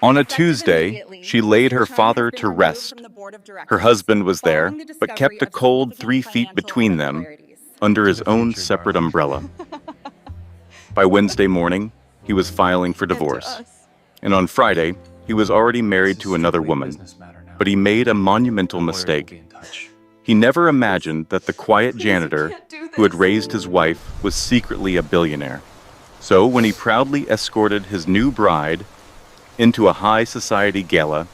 On a Effective Tuesday, immediately, she this laid her intern has father been to removed rest. from the board of Her directors husband was there, following the but kept discovery a of cold significant 3 feet financial between them, irregularities. under To his the own future, separate darling. umbrella. By Wednesday morning, he was filing for And to divorce. us. And on Friday, he was already This married is to another strictly a woman. business matter now. But he made a monumental Lawyers will be mistake. in touch. He never imagined that the quiet Please, you janitor can't do who had this. raised his wife was secretly a billionaire. So when he proudly escorted his new bride into a high society gala,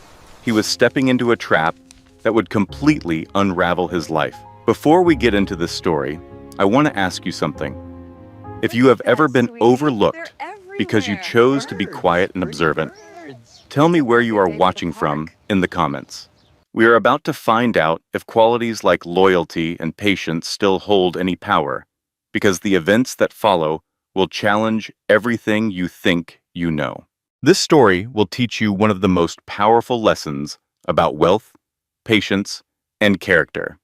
he was stepping into a trap that would completely unravel his life. Before we get into this story, I want to ask you something. If you have ever been overlooked because you chose to be quiet and observant, tell me where you are watching from in the comments. We are about to find out if qualities like loyalty and patience still hold any power, because the events that follow will challenge everything you think you know. This story will teach you one of the most powerful lessons about wealth, patience, and character.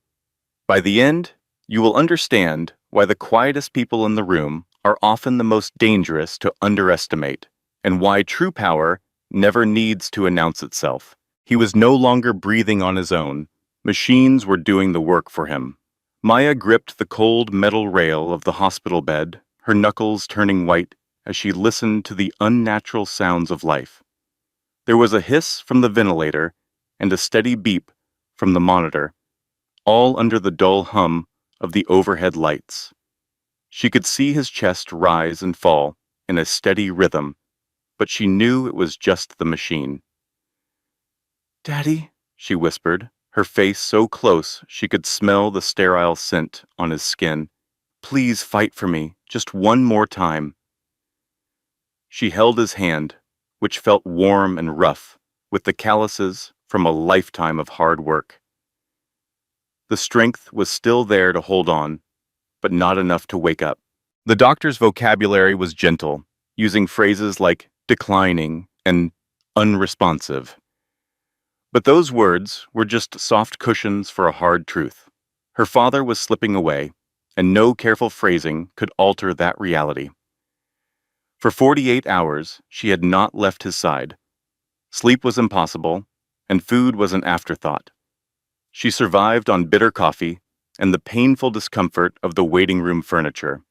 By the end, you will understand why the quietest people in the room are often the most dangerous to underestimate, and why true power never needs to announce itself. He was no longer breathing on his own. Machines were doing the work for him. Maya gripped the cold metal rail of the hospital bed, her knuckles turning white as she listened to the unnatural sounds of life. There was a hiss from the ventilator and a steady beep from the monitor, all under the dull hum of the overhead lights. She could see his chest rise and fall in a steady rhythm, but she knew it was just the machine. "Daddy," she whispered, her face so close she could smell the sterile scent on his skin. "Please fight for me, just one more time." She held his hand, which felt warm and rough, with the calluses from a lifetime of hard work. The strength was still there to hold on, but not enough to wake up. The doctor's vocabulary was gentle, using phrases like declining and unresponsive. But those words were just soft cushions for a hard truth. Her father was slipping away, and no careful phrasing could alter that reality. For 48 hours, she had not left his side. Sleep was impossible, and food was an afterthought. She survived on bitter coffee and the painful discomfort of the waiting room furniture.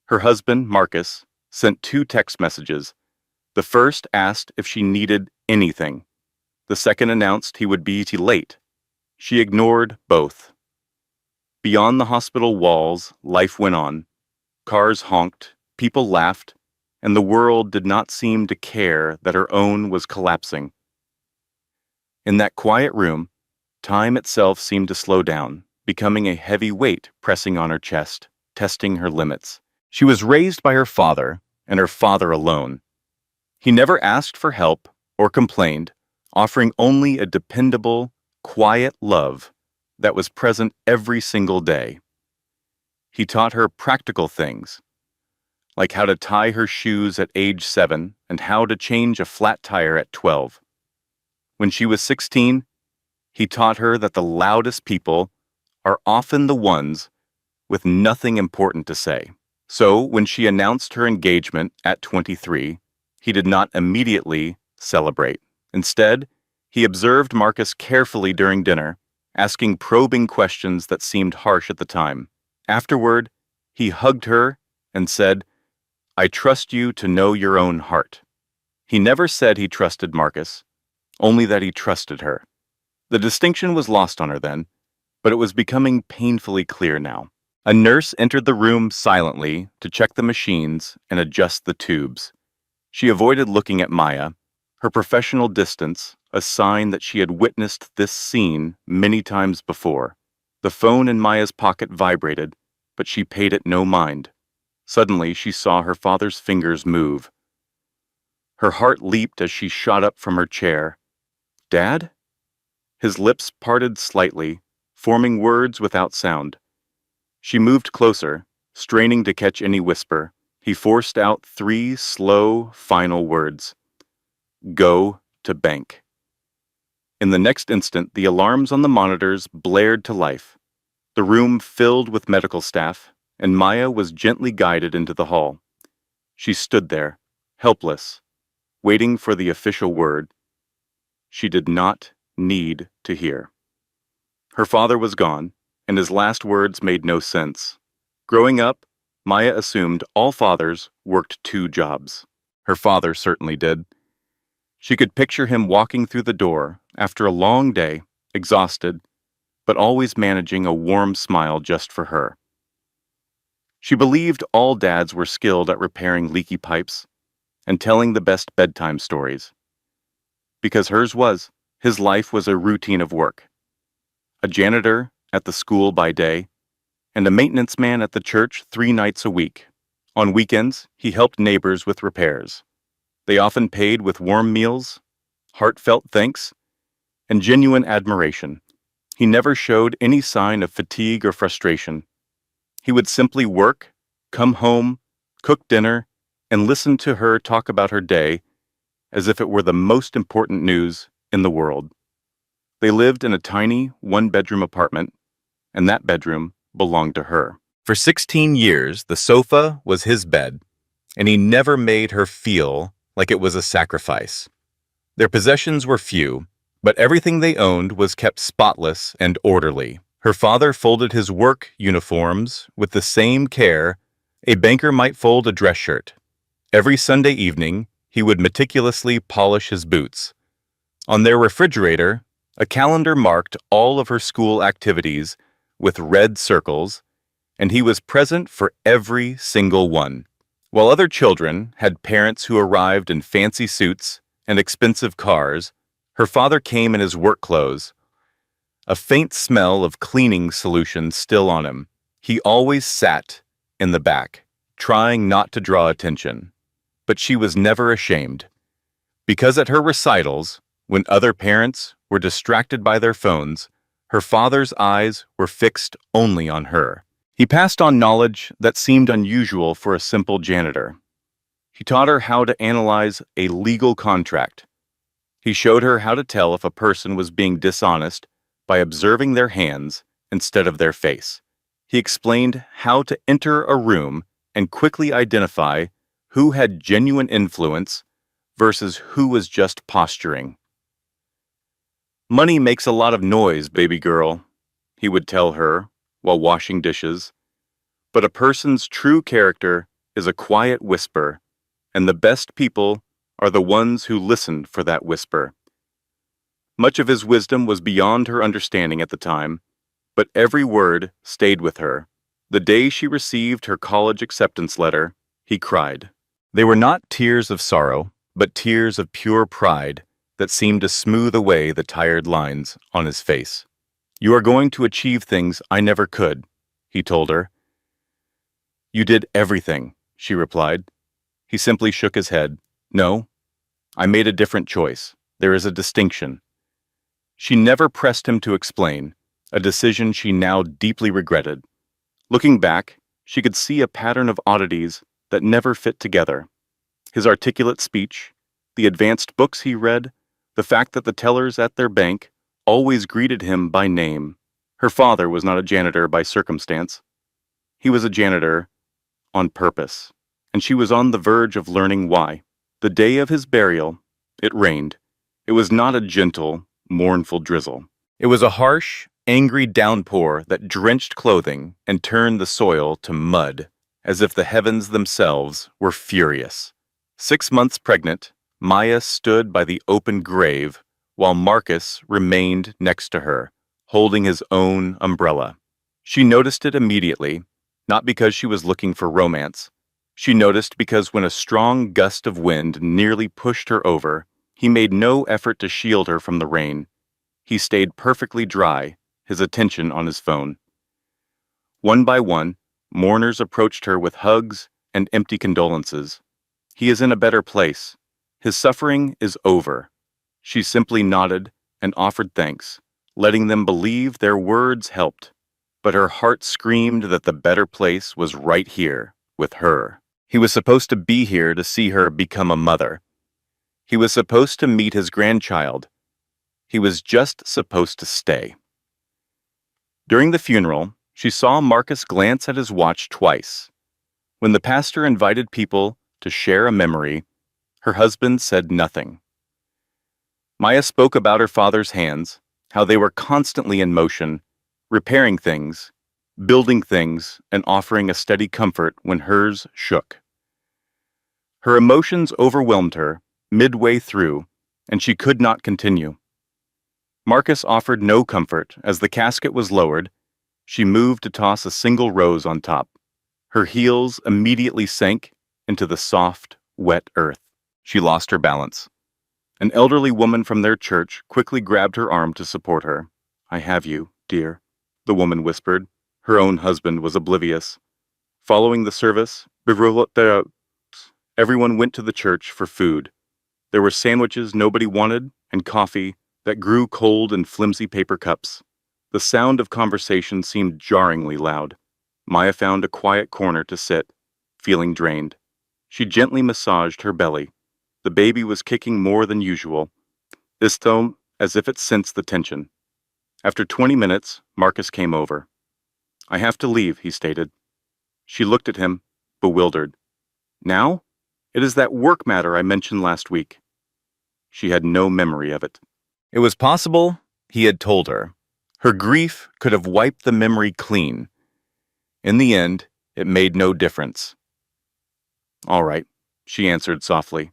Her husband, Marcus, sent 2 text messages. The first asked if she needed anything. The second announced he would be late. She ignored both. Beyond the hospital walls, life went on. Cars honked, people laughed, and the world did not seem to care that her own was collapsing. In that quiet room, time itself seemed to slow down, becoming a heavy weight pressing on her chest, testing her limits. She was raised by her father, and her father alone. He never asked for help or complained, offering only a dependable, quiet love that was present every single day. He taught her practical things, like how to tie her shoes at age 7 and how to change a flat tire at 12. When she was 16, he taught her that the loudest people are often the ones with nothing important to say. So when she announced her engagement at 23, he did not immediately celebrate. Instead, he observed Marcus carefully during dinner, asking probing questions that seemed harsh at the time. Afterward, he hugged her and said, "I trust you to know your own heart." He never said he trusted Marcus, only that he trusted her. The distinction was lost on her then, but it was becoming painfully clear now. A nurse entered the room silently to check the machines and adjust the tubes. She avoided looking at Maya, her professional distance a sign that she had witnessed this scene many times before. The phone in Maya's pocket vibrated, but she paid it no mind. Suddenly, she saw her father's fingers move. Her heart leaped as she shot up from her chair. "Dad?" His lips parted slightly, forming words without sound. She moved closer, straining to catch any whisper. He forced out 3 slow, final words. "Go to bank." In the next instant, the alarms on the monitors blared to life. The room filled with medical staff, and Maya was gently guided into the hall. She stood there, helpless, waiting for the official word. she did not need to hear. Her father was gone, and his last words made no sense. Growing up, Maya assumed all fathers worked 2 jobs. Her father certainly did. She could picture him walking through the door after a long day, exhausted, but always managing a warm smile just for her. She believed all dads were skilled at repairing leaky pipes and telling the best bedtime stories. Because hers was, his life was a routine of work. A janitor at the school by day, and a maintenance man at the church 3 nights a week. On weekends, he helped neighbors with repairs. They often paid with warm meals, heartfelt thanks, and genuine admiration. He never showed any sign of fatigue or frustration. He would simply work, come home, cook dinner, and listen to her talk about her day as if it were the most important news in the world. They lived in a tiny 1-bedroom apartment, and that bedroom belonged to her. For 16 years, the sofa was his bed, and he never made her feel like it was a sacrifice. Their possessions were few, but everything they owned was kept spotless and orderly. Her father folded his work uniforms with the same care a banker might fold a dress shirt. Every Sunday evening, he would meticulously polish his boots. On their refrigerator, a calendar marked all of her school activities with red circles, and he was present for every single one. While other children had parents who arrived in fancy suits and expensive cars, her father came in his work clothes, a faint smell of cleaning solution still on him. He always sat in the back, trying not to draw attention. But she was never ashamed, because at her recitals, when other parents were distracted by their phones, her father's eyes were fixed only on her. He passed on knowledge that seemed unusual for a simple janitor. He taught her how to analyze a legal contract. He showed her how to tell if a person was being dishonest by observing their hands instead of their face. He explained how to enter a room and quickly identify who had genuine influence versus who was just posturing. "Money makes a lot of noise, baby girl," he would tell her while washing dishes. "But a person's true character is a quiet whisper, and the best people are the ones who listen for that whisper." Much of his wisdom was beyond her understanding at the time, but every word stayed with her. The day she received her college acceptance letter, he cried. They were not tears of sorrow, but tears of pure pride that seemed to smooth away the tired lines on his face. "You are going to achieve things I never could," he told her. "You did everything," she replied. He simply shook his head. "No, I made a different choice. There is a distinction." She never pressed him to explain, a decision she now deeply regretted. Looking back, she could see a pattern of oddities that never fit together. His articulate speech, the advanced books he read, the fact that the tellers at their bank always greeted him by name. Her father was not a janitor by circumstance. He was a janitor on purpose, and she was on the verge of learning why. The day of his burial, it rained. It was not a gentle, mournful drizzle. It was a harsh, angry downpour that drenched clothing and turned the soil to mud, as if the heavens themselves were furious. 6 months pregnant, Maya stood by the open grave while Marcus remained next to her, holding his own umbrella. She noticed it immediately, not because she was looking for romance. She noticed because when a strong gust of wind nearly pushed her over, he made no effort to shield her from the rain. He stayed perfectly dry, his attention on his phone. One by one, mourners approached her with hugs and empty condolences. "He is in a better place. His suffering is over." She simply nodded and offered thanks, letting them believe their words helped. But her heart screamed that the better place was right here, with her. He was supposed to be here to see her become a mother. He was supposed to meet his grandchild. He was just supposed to stay. During the funeral, she saw Marcus glance at his watch twice. When the pastor invited people to share a memory, her husband said nothing. Maya spoke about her father's hands, how they were constantly in motion, repairing things, building things, and offering a steady comfort when hers shook. Her emotions overwhelmed her midway through, and she could not continue. Marcus offered no comfort as the casket was lowered. She moved to toss a single rose on top. Her heels immediately sank into the soft, wet earth. She lost her balance. An elderly woman from their church quickly grabbed her arm to support her. "I have you, dear," the woman whispered. Her own husband was oblivious. Following the service, everyone went to the church for food. There were sandwiches nobody wanted and coffee that grew cold in flimsy paper cups. The sound of conversation seemed jarringly loud. Maya found a quiet corner to sit, feeling drained. She gently massaged her belly. The baby was kicking more than usual, this time as if it sensed the tension. After 20 minutes, Marcus came over. "I have to leave," he stated. She looked at him, bewildered. "Now? It is that work matter I mentioned last week." She had no memory of it. It was possible he had told her. Her grief could have wiped the memory clean. In the end, it made no difference. "All right," she answered softly.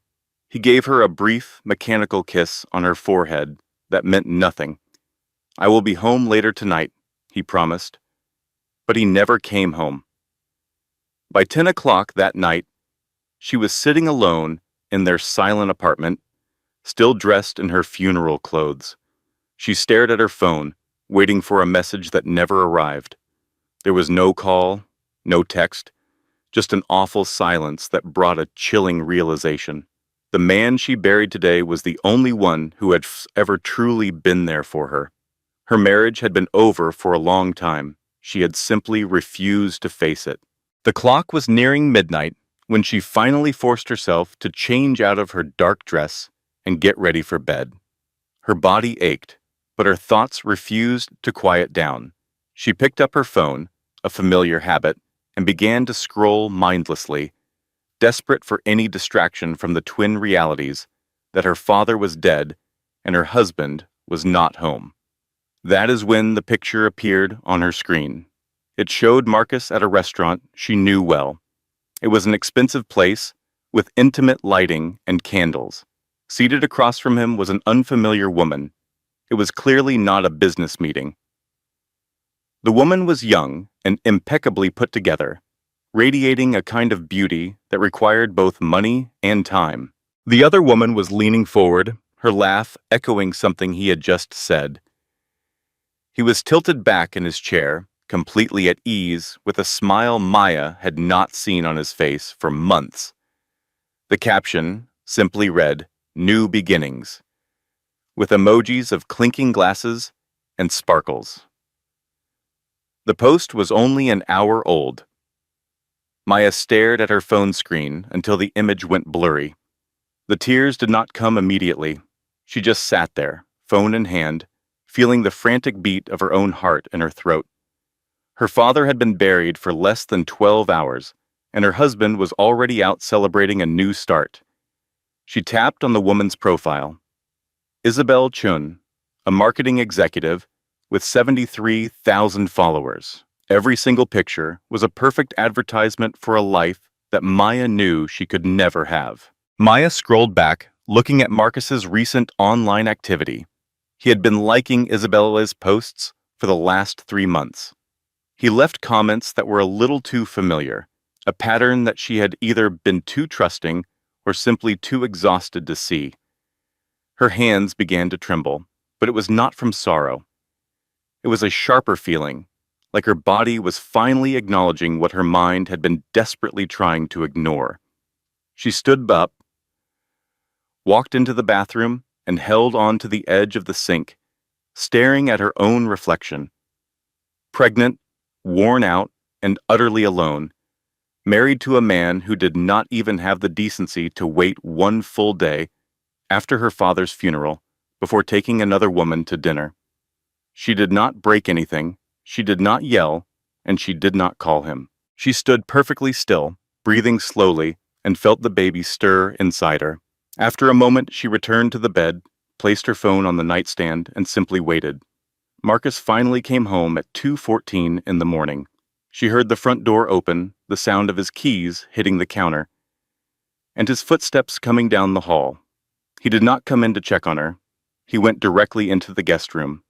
He gave her a brief, mechanical kiss on her forehead that meant nothing. "I will be home later tonight," he promised. But he never came home. By 10 o'clock that night, she was sitting alone in their silent apartment, still dressed in her funeral clothes. She stared at her phone, waiting for a message that never arrived. There was no call, no text, just an awful silence that brought a chilling realization. The man she buried today was the only one who had ever truly been there for her. Her marriage had been over for a long time. She had simply refused to face it. The clock was nearing midnight when she finally forced herself to change out of her dark dress and get ready for bed. Her body ached, but her thoughts refused to quiet down. She picked up her phone, a familiar habit, and began to scroll mindlessly, desperate for any distraction from the twin realities that her father was dead and her husband was not home. That is when the picture appeared on her screen. It showed Marcus at a restaurant she knew well. It was an expensive place with intimate lighting and candles. Seated across from him was an unfamiliar woman. It was clearly not a business meeting. The woman was young and impeccably put together, radiating a kind of beauty that required both money and time. The other woman was leaning forward, her laugh echoing something he had just said. He was tilted back in his chair, completely at ease, with a smile Maya had not seen on his face for months. The caption simply read, "New Beginnings," with emojis of clinking glasses and sparkles. The post was only an hour old. Maya stared at her phone screen until the image went blurry. The tears did not come immediately. She just sat there, phone in hand, feeling the frantic beat of her own heart in her throat. Her father had been buried for less than 12 hours, and her husband was already out celebrating a new start. She tapped on the woman's profile. Isabel Chun, a marketing executive with 73,000 followers. Every single picture was a perfect advertisement for a life that Maya knew she could never have. Maya scrolled back, looking at Marcus's recent online activity. He had been liking Isabella's posts for the last 3 months. He left comments that were a little too familiar, a pattern that she had either been too trusting or simply too exhausted to see. Her hands began to tremble, but it was not from sorrow. It was a sharper feeling, like her body was finally acknowledging what her mind had been desperately trying to ignore. She stood up, walked into the bathroom, and held on to the edge of the sink, staring at her own reflection. Pregnant, worn out, and utterly alone, married to a man who did not even have the decency to wait one full day after her father's funeral before taking another woman to dinner. She did not break anything, she did not yell, and she did not call him. She stood perfectly still, breathing slowly, and felt the baby stir inside her. After a moment, she returned to the bed, placed her phone on the nightstand, and simply waited. Marcus finally came home at 2:14 in the morning. She heard the front door open, the sound of his keys hitting the counter, and his footsteps coming down the hall. He did not come in to check on her. He went directly into the guest room.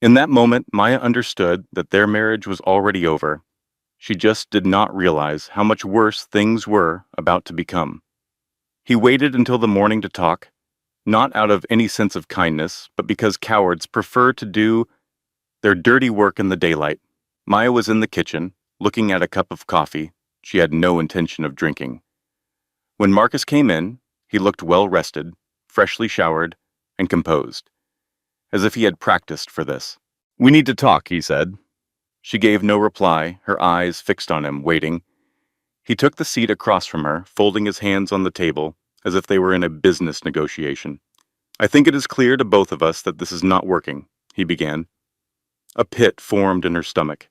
In that moment, Maya understood that their marriage was already over. She just did not realize how much worse things were about to become. He waited until the morning to talk, not out of any sense of kindness, but because cowards prefer to do their dirty work in the daylight. Maya was in the kitchen, looking at a cup of coffee she had no intention of drinking. When Marcus came in, he looked well-rested, freshly showered, and composed, as if he had practiced for this. "We need to talk," he said. She gave no reply, her eyes fixed on him, waiting. He took the seat across from her, folding his hands on the table, as if they were in a business negotiation. "I think it is clear to both of us that this is not working," he began. A pit formed in her stomach,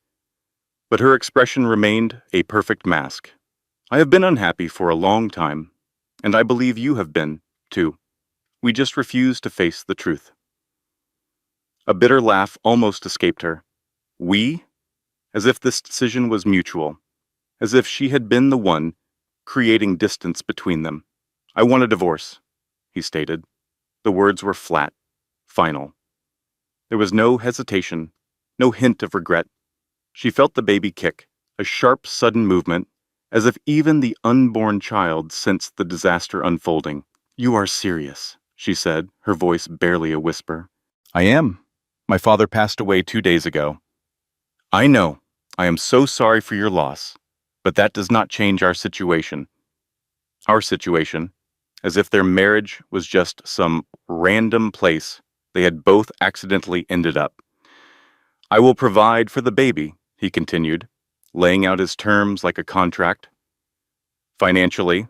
but her expression remained a perfect mask. "I have been unhappy for a long time, and I believe you have been, too. We just refuse to face the truth." A bitter laugh almost escaped her. "We?" As if this decision was mutual, as if she had been the one creating distance between them. "I want a divorce," he stated. The words were flat, final. There was no hesitation, no hint of regret. She felt the baby kick, a sharp, sudden movement, as if even the unborn child sensed the disaster unfolding. "You are serious," she said, her voice barely a whisper. "I am. My father passed away 2 days ago." "I know. I am so sorry for your loss, but that does not change our situation." Our situation, as if their marriage was just some random place they had both accidentally ended up. "I will provide for the baby," he continued, laying out his terms like a contract. "Financially,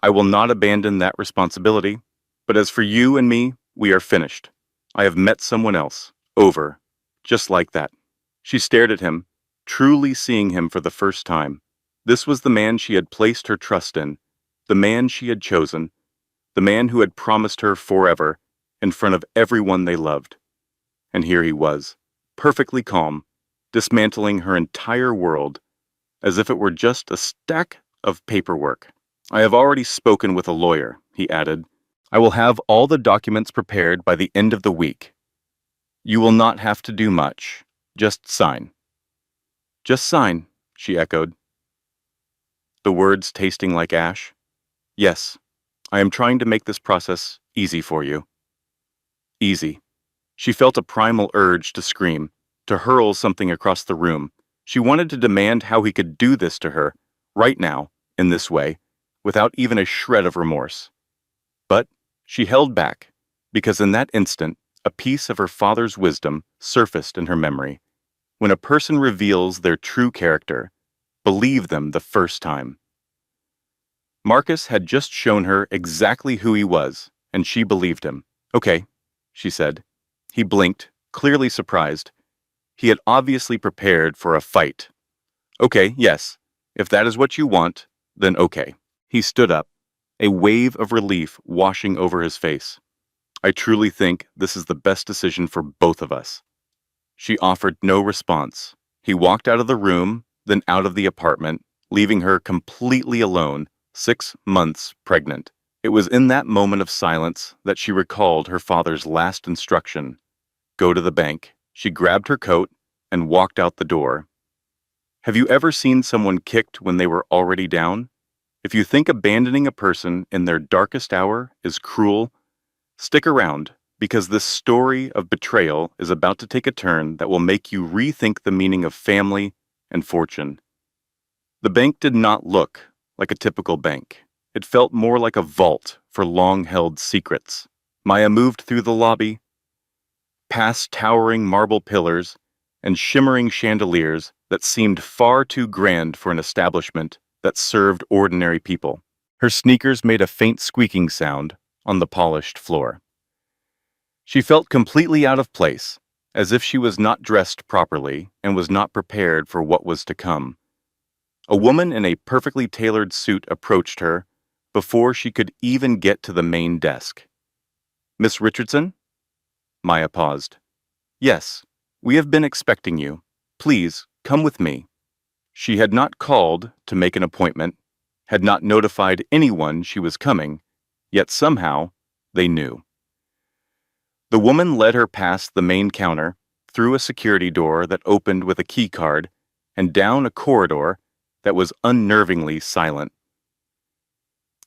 I will not abandon that responsibility, but as for you and me, we are finished. I have met someone else. Over. Just like that." She stared at him, truly seeing him for the first time. This was the man she had placed her trust in, the man she had chosen, the man who had promised her forever in front of everyone they loved. And here he was, perfectly calm, dismantling her entire world, as if it were just a stack of paperwork. "I have already spoken with a lawyer," he added. "I will have all the documents prepared by the end of the week. You will not have to do much. Just sign." "Just sign," she echoed, the words tasting like ash. "Yes, I am trying to make this process easy for you." Easy. She felt a primal urge to scream, to hurl something across the room. She wanted to demand how he could do this to her, right now, in this way, without even a shred of remorse. But she held back, because in that instant, a piece of her father's wisdom surfaced in her memory. When a person reveals their true character, believe them the first time. Marcus had just shown her exactly who he was, and she believed him. "Okay," she said. He blinked, clearly surprised. He had obviously prepared for a fight. "Okay, yes. If that is what you want, then okay." He stood up, a wave of relief washing over his face. "I truly think this is the best decision for both of us." She offered no response. He walked out of the room, then out of the apartment, leaving her completely alone, 6 months pregnant. It was in that moment of silence that she recalled her father's last instruction. Go to the bank. She grabbed her coat and walked out the door. Have you ever seen someone kicked when they were already down? If you think abandoning a person in their darkest hour is cruel, stick around, because this story of betrayal is about to take a turn that will make you rethink the meaning of family and fortune. The bank did not look like a typical bank. It felt more like a vault for long-held secrets. Maya moved through the lobby, past towering marble pillars and shimmering chandeliers that seemed far too grand for an establishment that served ordinary people. Her sneakers made a faint squeaking sound on the polished floor. She felt completely out of place, as if she was not dressed properly and was not prepared for what was to come. A woman in a perfectly tailored suit approached her before she could even get to the main desk. Miss Richardson? Maya paused. Yes, we have been expecting you. Please, come with me. She had not called to make an appointment, had not notified anyone she was coming, yet somehow they knew. The woman led her past the main counter, through a security door that opened with a key card, and down a corridor that was unnervingly silent.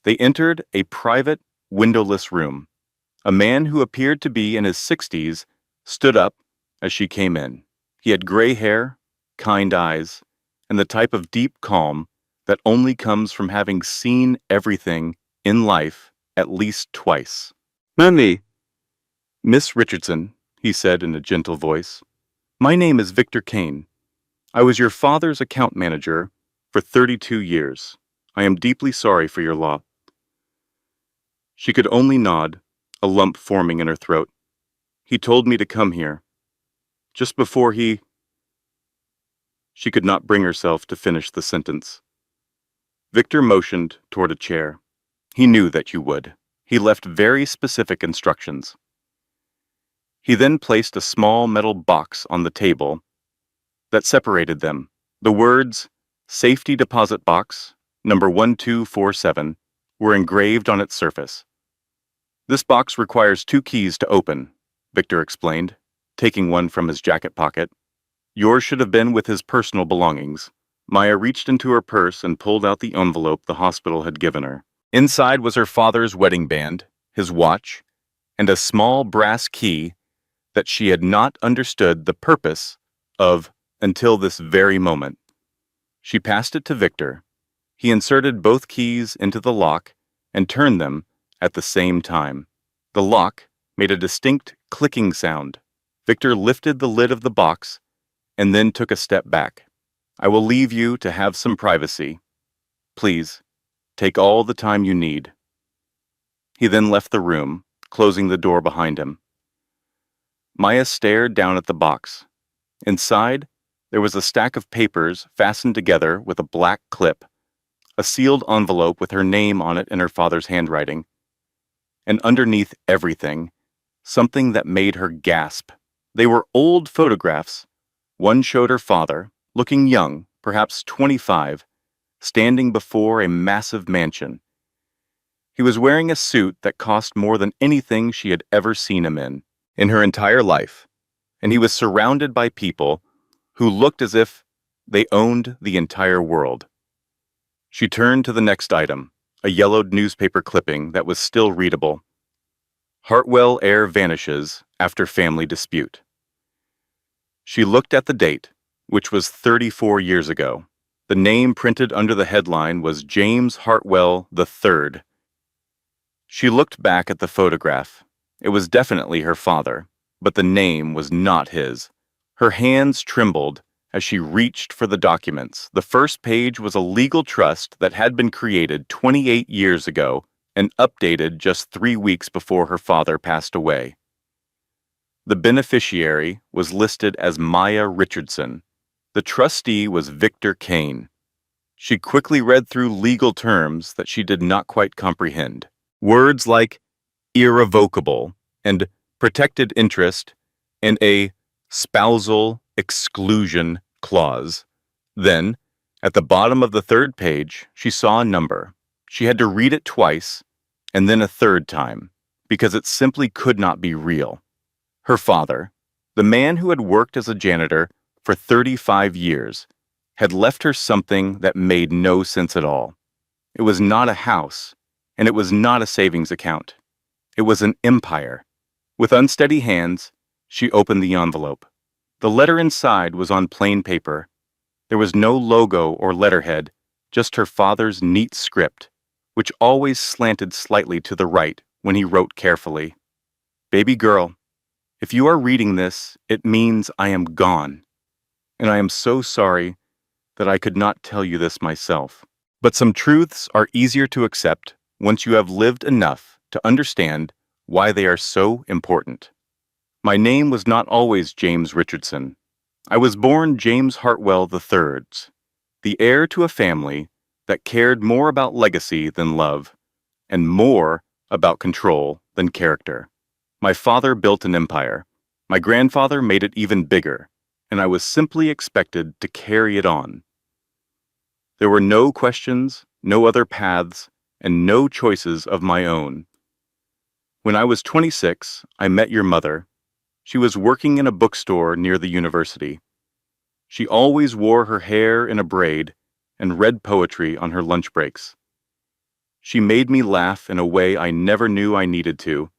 They entered a private, windowless room. A man who appeared to be in his 60s stood up as she came in. He had gray hair, kind eyes, and the type of deep calm that only comes from having seen everything in life at least twice. Mammy, Miss Richardson, he said in a gentle voice, my name is Victor Kane. I was your father's account manager for 32 years. I am deeply sorry for your loss. She could only nod, a lump forming in her throat. He told me to come here. Just before he... She could not bring herself to finish the sentence. Victor motioned toward a chair. He knew that you would. He left very specific instructions. He then placed a small metal box on the table that separated them. The words, Safety Deposit Box, number 1247, were engraved on its surface. This box requires 2 keys to open, Victor explained, taking one from his jacket pocket. Yours should have been with his personal belongings. Maya reached into her purse and pulled out the envelope the hospital had given her. Inside was her father's wedding band, his watch, and a small brass key that she had not understood the purpose of until this very moment. She passed it to Victor. He inserted both keys into the lock and turned them at the same time. The lock made a distinct clicking sound. Victor lifted the lid of the box and then took a step back. I will leave you to have some privacy. Please, take all the time you need. He then left the room, closing the door behind him. Maya stared down at the box. Inside, there was a stack of papers fastened together with a black clip, a sealed envelope with her name on it in her father's handwriting, and underneath everything, something that made her gasp. They were old photographs. One showed her father, looking young, perhaps 25, standing before a massive mansion. He was wearing a suit that cost more than anything she had ever seen him in her entire life, and he was surrounded by people who looked as if they owned the entire world. She turned to the next item, a yellowed newspaper clipping that was still readable. Hartwell heir vanishes after family dispute. She looked at the date, which was 34 years ago. The name printed under the headline was James Hartwell III. She looked back at the photograph. It was definitely her father, but the name was not his. Her hands trembled as she reached for the documents. The first page was a legal trust that had been created 28 years ago and updated just 3 weeks before her father passed away. The beneficiary was listed as Maya Richardson. The trustee was Victor Kane. She quickly read through legal terms that she did not quite comprehend. Words like irrevocable and protected interest and a spousal exclusion clause. Then, at the bottom of the third page, she saw a number. She had to read it twice and then a third time because it simply could not be real. Her father, the man who had worked as a janitor for 35 years, had left her something that made no sense at all. It was not a house, and it was not a savings account. It was an empire. With unsteady hands, she opened the envelope. The letter inside was on plain paper. There was no logo or letterhead, just her father's neat script, which always slanted slightly to the right when he wrote carefully. Baby girl, if you are reading this, it means I am gone. And I am so sorry that I could not tell you this myself. But some truths are easier to accept once you have lived enough to understand why they are so important. My name was not always James Richardson. I was born James Hartwell III, the heir to a family that cared more about legacy than love, and more about control than character. My father built an empire. My grandfather made it even bigger, and I was simply expected to carry it on. There were no questions, no other paths, and no choices of my own. When I was 26, I met your mother. She was working in a bookstore near the university. She always wore her hair in a braid and read poetry on her lunch breaks. She made me laugh in a way I never knew I needed to.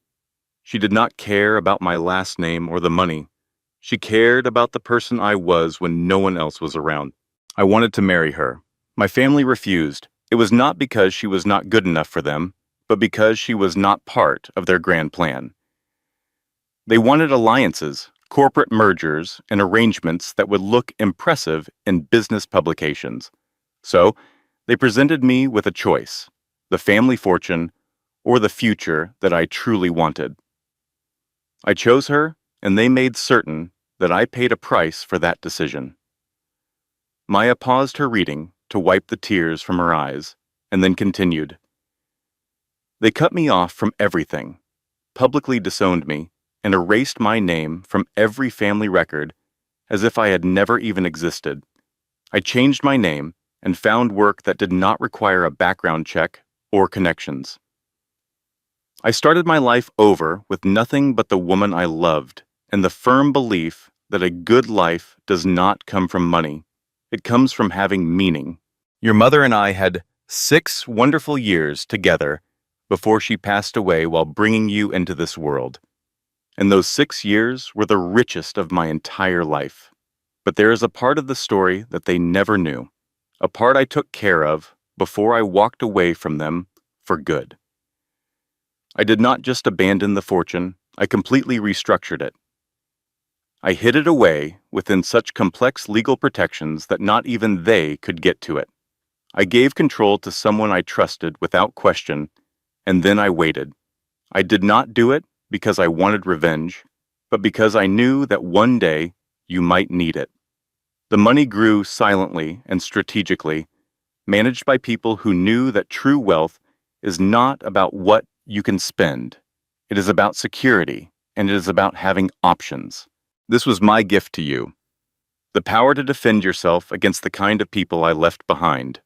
She did not care about my last name or the money. She cared about the person I was when no one else was around. I wanted to marry her. My family refused. It was not because she was not good enough for them, but because she was not part of their grand plan. They wanted alliances, corporate mergers, and arrangements that would look impressive in business publications. So, they presented me with a choice: the family fortune or the future that I truly wanted. I chose her, and they made certain that I paid a price for that decision. Maya paused her reading to wipe the tears from her eyes, and then continued. They cut me off from everything, publicly disowned me, and erased my name from every family record as if I had never even existed. I changed my name and found work that did not require a background check or connections. I started my life over with nothing but the woman I loved and the firm belief that a good life does not come from money. It comes from having meaning. Your mother and I had 6 wonderful years together before she passed away while bringing you into this world. And those 6 years were the richest of my entire life. But there is a part of the story that they never knew, a part I took care of before I walked away from them for good. I did not just abandon the fortune, I completely restructured it. I hid it away within such complex legal protections that not even they could get to it. I gave control to someone I trusted without question, and then I waited. I did not do it because I wanted revenge, but because I knew that one day you might need it. The money grew silently and strategically, managed by people who knew that true wealth is not about what you can spend. It is about security, and it is about having options. This was my gift to you, the power to defend yourself against the kind of people I left behind.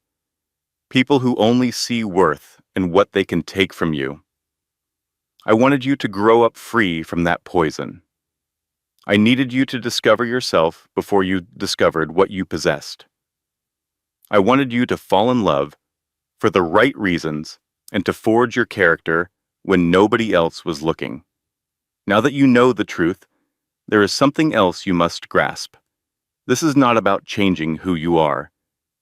People who only see worth in what they can take from you. I wanted you to grow up free from that poison. I needed you to discover yourself before you discovered what you possessed. I wanted you to fall in love for the right reasons and to forge your character when nobody else was looking. Now that you know the truth, there is something else you must grasp. This is not about changing who you are.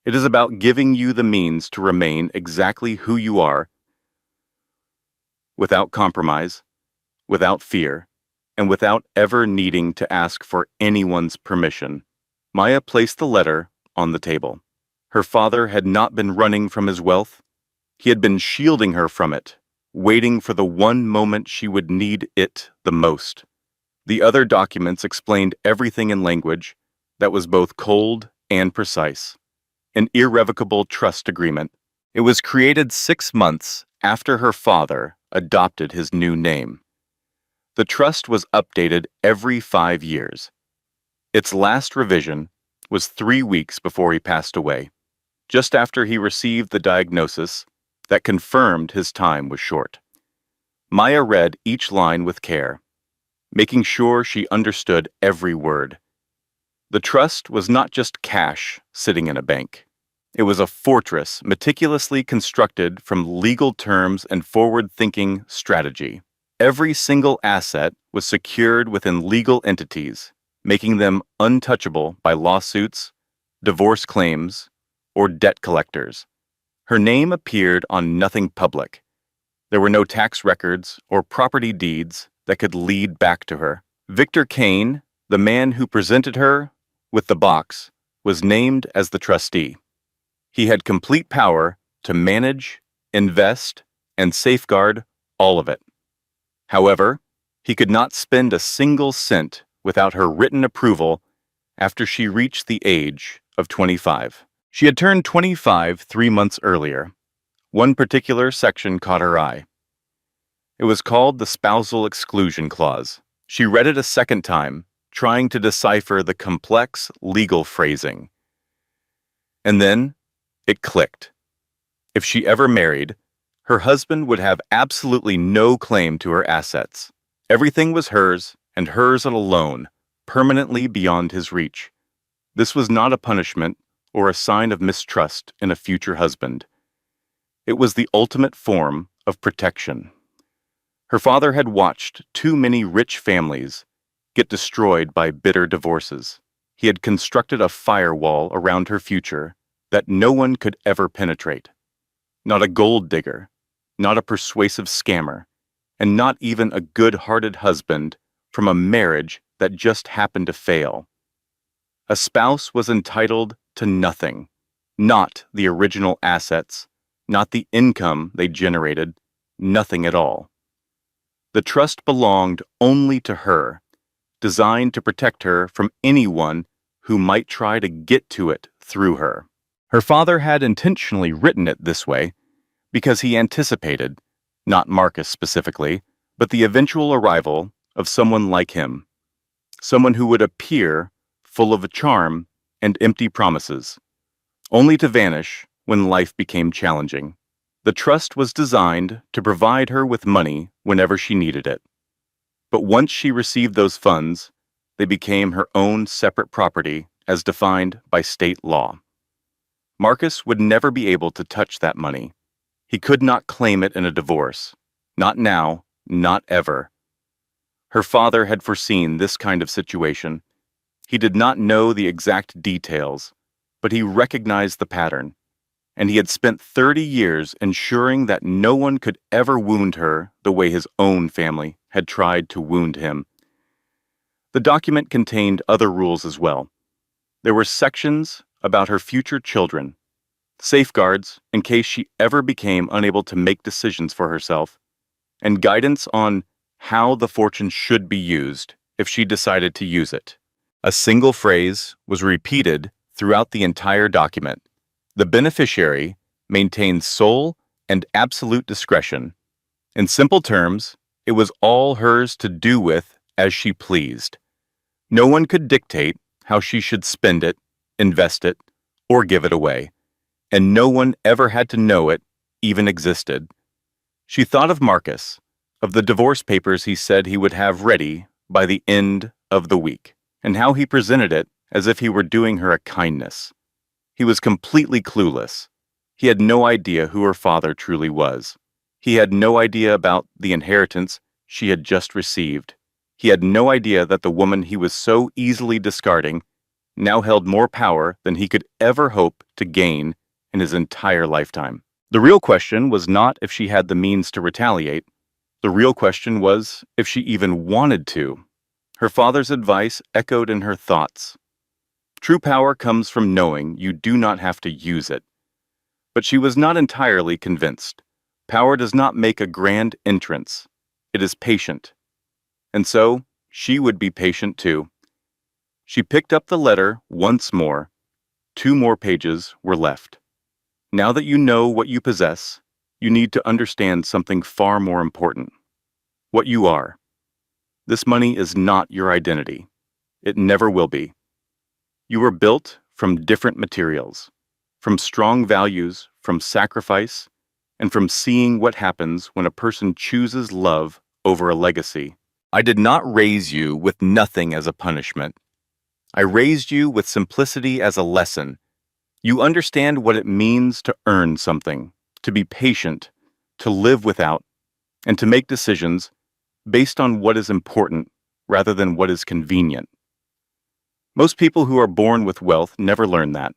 It is about giving you the means to remain exactly who you are, without compromise, without fear, and without ever needing to ask for anyone's permission. Maya placed the letter on the table. Her father had not been running from his wealth. He had been shielding her from it, waiting for the one moment she would need it the most. The other documents explained everything in language that was both cold and precise. An irrevocable trust agreement. It was created 6 months after her father adopted his new name. The trust was updated every 5 years. Its last revision was 3 weeks before he passed away, just after he received the diagnosis that confirmed his time was short. Maya read each line with care, making sure she understood every word. The trust was not just cash sitting in a bank. It was a fortress meticulously constructed from legal terms and forward-thinking strategy. Every single asset was secured within legal entities, making them untouchable by lawsuits, divorce claims, or debt collectors. Her name appeared on nothing public. There were no tax records or property deeds that could lead back to her. Victor Kane, the man who presented her with the box, was named as the trustee. He had complete power to manage, invest, and safeguard all of it. However, he could not spend a single cent without her written approval after she reached the age of 25. She had turned 25 3 months earlier. One particular section caught her eye. It was called the Spousal Exclusion Clause. She read it a second time, trying to decipher the complex legal phrasing. And then it clicked. If she ever married, her husband would have absolutely no claim to her assets. Everything was hers, and hers alone, permanently beyond his reach. This was not a punishment or a sign of mistrust in a future husband. It was the ultimate form of protection. Her father had watched too many rich families get destroyed by bitter divorces. He had constructed a firewall around her future that no one could ever penetrate. Not a gold digger, not a persuasive scammer, and not even a good-hearted husband from a marriage that just happened to fail. A spouse was entitled to nothing, not the original assets, not the income they generated, nothing at all. The trust belonged only to her, designed to protect her from anyone who might try to get to it through her. Her father had intentionally written it this way because he anticipated, not Marcus specifically, but the eventual arrival of someone like him, someone who would appear full of a charm and empty promises, only to vanish when life became challenging. The trust was designed to provide her with money whenever she needed it. But once she received those funds, they became her own separate property as defined by state law. Marcus would never be able to touch that money. He could not claim it in a divorce. Not now, not ever. Her father had foreseen this kind of situation. He did not know the exact details, but he recognized the pattern, and he had spent 30 years ensuring that no one could ever wound her the way his own family had tried to wound him. The document contained other rules as well. There were sections about her future children, safeguards in case she ever became unable to make decisions for herself, and guidance on how the fortune should be used if she decided to use it. A single phrase was repeated throughout the entire document. The beneficiary maintained sole and absolute discretion. In simple terms, it was all hers to do with as she pleased. No one could dictate how she should spend it, invest it, or give it away, and no one ever had to know it even existed. She thought of Marcus, of the divorce papers he said he would have ready by the end of the week, and how he presented it as if he were doing her a kindness. He was completely clueless. He had no idea who her father truly was. He had no idea about the inheritance she had just received. He had no idea that the woman he was so easily discarding now held more power than he could ever hope to gain in his entire lifetime. The real question was not if she had the means to retaliate. The real question was if she even wanted to. Her father's advice echoed in her thoughts. True power comes from knowing you do not have to use it. But she was not entirely convinced. Power does not make a grand entrance. It is patient. And so, she would be patient too. She picked up the letter once more. 2 more pages were left. Now that you know what you possess, you need to understand something far more important. What you are. This money is not your identity. It never will be. You were built from different materials, from strong values, from sacrifice, and from seeing what happens when a person chooses love over a legacy. I did not raise you with nothing as a punishment. I raised you with simplicity as a lesson. You understand what it means to earn something, to be patient, to live without, and to make decisions based on what is important rather than what is convenient. Most people who are born with wealth never learn that.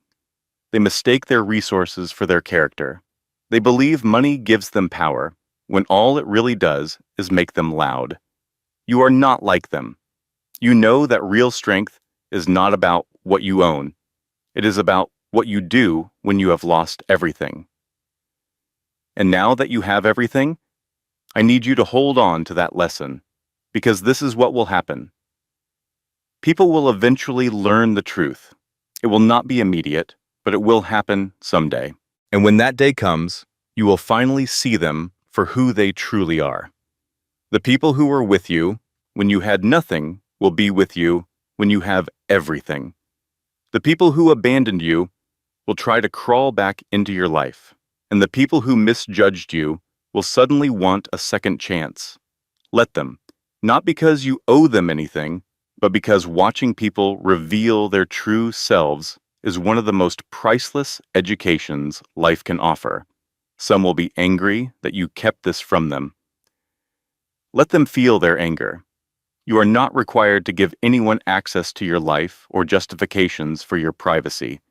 They mistake their resources for their character. They believe money gives them power, when all it really does is make them loud. You are not like them. You know that real strength is not about what you own. It is about what you do when you have lost everything. And now that you have everything, I need you to hold on to that lesson, because this is what will happen. People will eventually learn the truth. It will not be immediate, but it will happen someday. And when that day comes, you will finally see them for who they truly are. The people who were with you when you had nothing will be with you when you have everything. The people who abandoned you will try to crawl back into your life, and the people who misjudged you will suddenly want a second chance. Let them, not because you owe them anything, but because watching people reveal their true selves is one of the most priceless educations life can offer. Some will be angry that you kept this from them. Let them feel their anger. You are not required to give anyone access to your life or justifications for your privacy.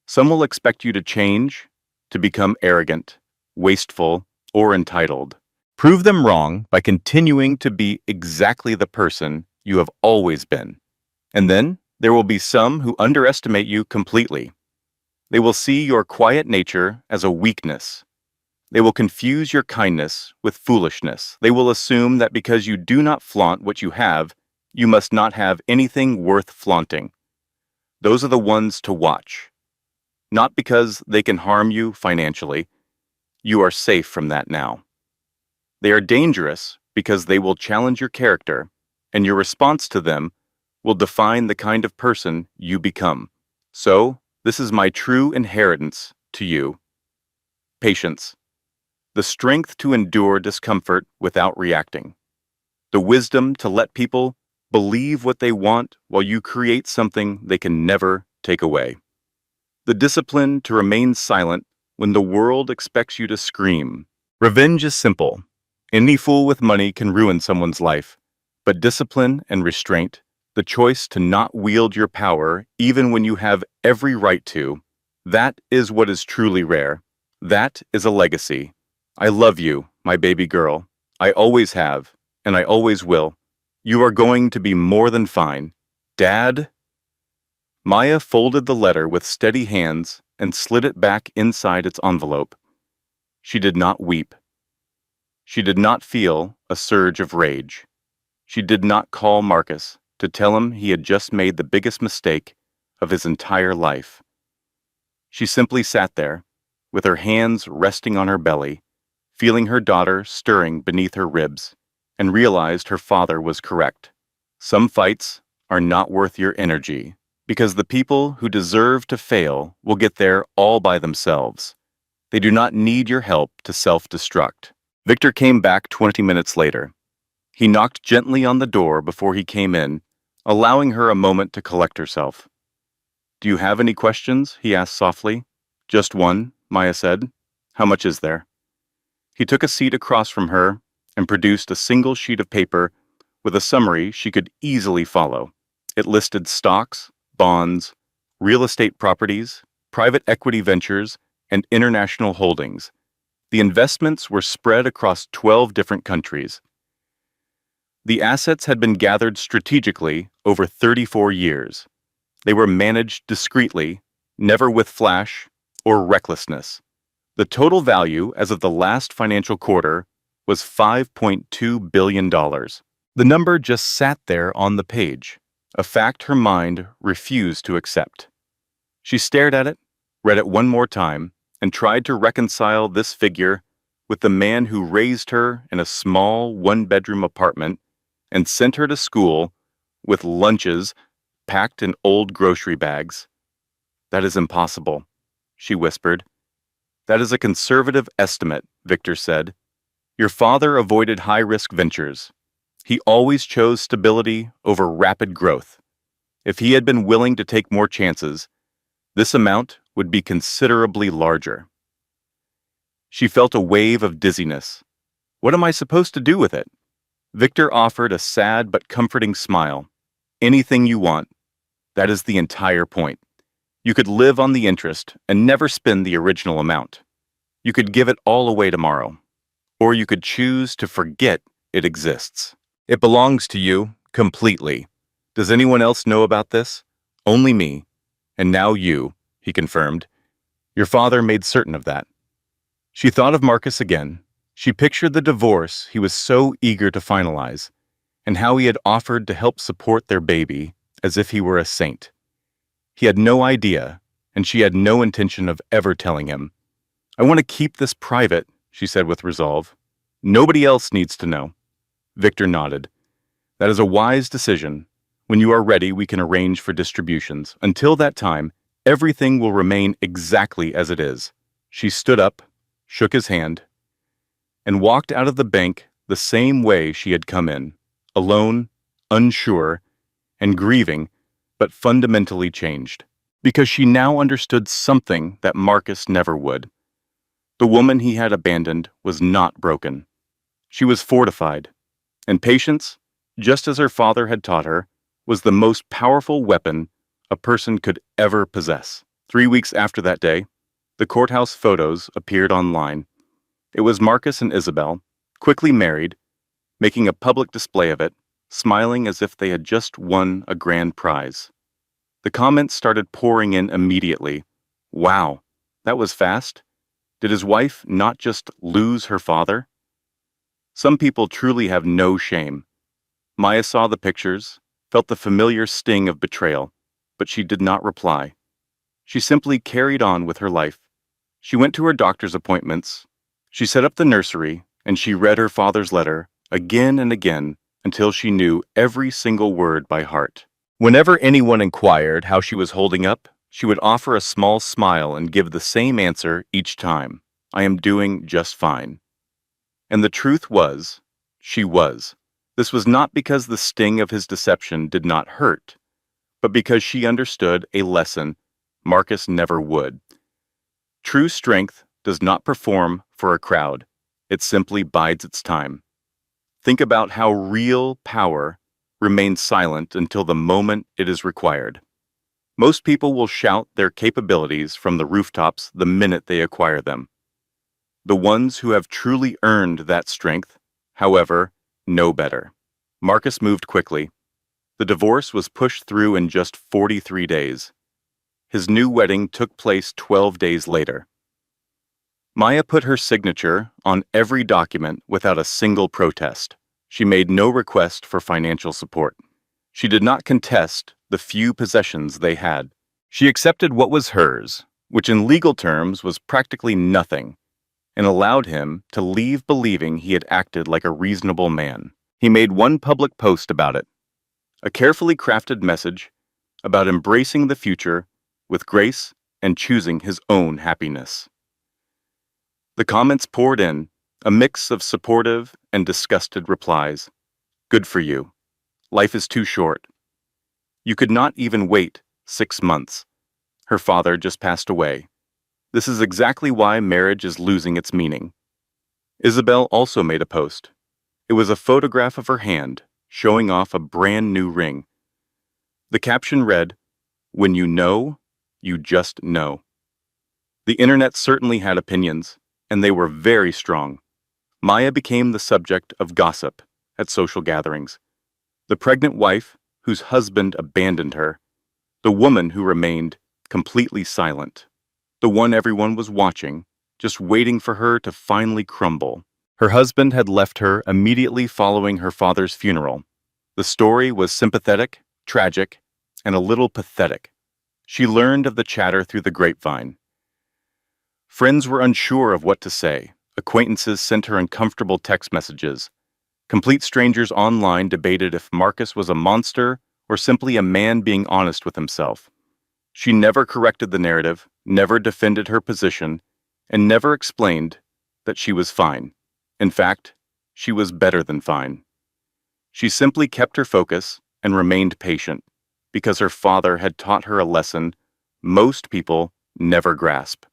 Some will expect you to change, to become arrogant, wasteful, or entitled. Prove them wrong by continuing to be exactly the person you have always been. And then there will be some who underestimate you completely. They will see your quiet nature as a weakness. They will confuse your kindness with foolishness. They will assume that because you do not flaunt what you have, you must not have anything worth flaunting. Those are the ones to watch. Not because they can harm you financially. You are safe from that now. They are dangerous because they will challenge your character, and your response to them will define the kind of person you become. So, this is my true inheritance to you. Patience. The strength to endure discomfort without reacting. The wisdom to let people believe what they want while you create something they can never take away. The discipline to remain silent when the world expects you to scream. Revenge is simple. Any fool with money can ruin someone's life, but discipline and restraint, the choice to not wield your power even when you have every right to, that is what is truly rare. That is a legacy. I love you, my baby girl. I always have, and I always will. You are going to be more than fine. Dad? Maya folded the letter with steady hands and slid it back inside its envelope. She did not weep. She did not feel a surge of rage. She did not call Marcus to tell him he had just made the biggest mistake of his entire life. She simply sat there, with her hands resting on her belly, feeling her daughter stirring beneath her ribs, and realized her father was correct. Some fights are not worth your energy, because the people who deserve to fail will get there all by themselves. They do not need your help to self-destruct. Victor came back 20 minutes later. He knocked gently on the door before he came in, allowing her a moment to collect herself. "Do you have any questions?" he asked softly. "Just one," Maya said. "How much is there?" He took a seat across from her and produced a single sheet of paper with a summary she could easily follow. It listed stocks, bonds, real estate properties, private equity ventures, and international holdings. The investments were spread across 12 different countries. The assets had been gathered strategically over 34 years. They were managed discreetly, never with flash or recklessness. The total value as of the last financial quarter was $5.2 billion. The number just sat there on the page, a fact her mind refused to accept. She stared at it, read it one more time, and tried to reconcile this figure with the man who raised her in a small one-bedroom apartment and sent her to school with lunches packed in old grocery bags. "That is impossible," she whispered. "That is a conservative estimate," Victor said. "Your father avoided high-risk ventures. He always chose stability over rapid growth. If he had been willing to take more chances, this amount would be considerably larger." She felt a wave of dizziness. "What am I supposed to do with it?" Victor offered a sad but comforting smile. "Anything you want. That is the entire point. You could live on the interest and never spend the original amount. You could give it all away tomorrow. Or you could choose to forget it exists. It belongs to you completely. Does anyone else know about this? Only me. And now you," he confirmed. "Your father made certain of that." She thought of Marcus again. She pictured the divorce he was so eager to finalize, and how he had offered to help support their baby as if he were a saint. He had no idea, and she had no intention of ever telling him. "I want to keep this private," she said with resolve. "Nobody else needs to know." Victor nodded. That is a wise decision. When you are ready, we can arrange for distributions. Until that time, everything will remain exactly as it is. She stood up, shook his hand, and walked out of the bank the same way she had come in, alone, unsure, and grieving, but fundamentally changed. Because she now understood something that Marcus never would. The woman he had abandoned was not broken. She was fortified, and patience, just as her father had taught her, was the most powerful weapon a person could ever possess. 3 weeks after that day, the courthouse photos appeared online. It was Marcus and Isabel, quickly married, making a public display of it, smiling as if they had just won a grand prize. The comments started pouring in immediately. Wow, that was fast. Did his wife not just lose her father? Some people truly have no shame. Maya saw the pictures, felt the familiar sting of betrayal, but she did not reply. She simply carried on with her life. She went to her doctor's appointments. She set up the nursery, and she read her father's letter again and again until she knew every single word by heart. Whenever anyone inquired how she was holding up, she would offer a small smile and give the same answer each time. I am doing just fine. And the truth was, she was. This was not because the sting of his deception did not hurt, but because she understood a lesson Marcus never would. True strength does not perform for a crowd. It simply bides its time. Think about how real power remains silent until the moment it is required. Most people will shout their capabilities from the rooftops the minute they acquire them. The ones who have truly earned that strength, however, know better. Marcus moved quickly. The divorce was pushed through in just 43 days. His new wedding took place 12 days later. Maya put her signature on every document without a single protest. She made no request for financial support. She did not contest the few possessions they had. She accepted what was hers, which in legal terms was practically nothing, and allowed him to leave believing he had acted like a reasonable man. He made one public post about it, a carefully crafted message about embracing the future with grace and choosing his own happiness. The comments poured in, a mix of supportive and disgusted replies. Good for you. Life is too short. You could not even wait 6 months. Her father just passed away. This is exactly why marriage is losing its meaning. Isabel also made a post. It was a photograph of her hand, showing off a brand new ring. The caption read, "When you know, you just know." The internet certainly had opinions, and they were very strong. Maya became the subject of gossip at social gatherings. The pregnant wife whose husband abandoned her. The woman who remained completely silent. The one everyone was watching, just waiting for her to finally crumble. Her husband had left her immediately following her father's funeral. The story was sympathetic, tragic, and a little pathetic. She learned of the chatter through the grapevine. Friends were unsure of what to say. Acquaintances sent her uncomfortable text messages. Complete strangers online debated if Marcus was a monster or simply a man being honest with himself. She never corrected the narrative, never defended her position, and never explained that she was fine. In fact, she was better than fine. She simply kept her focus and remained patient, because her father had taught her a lesson most people never grasp.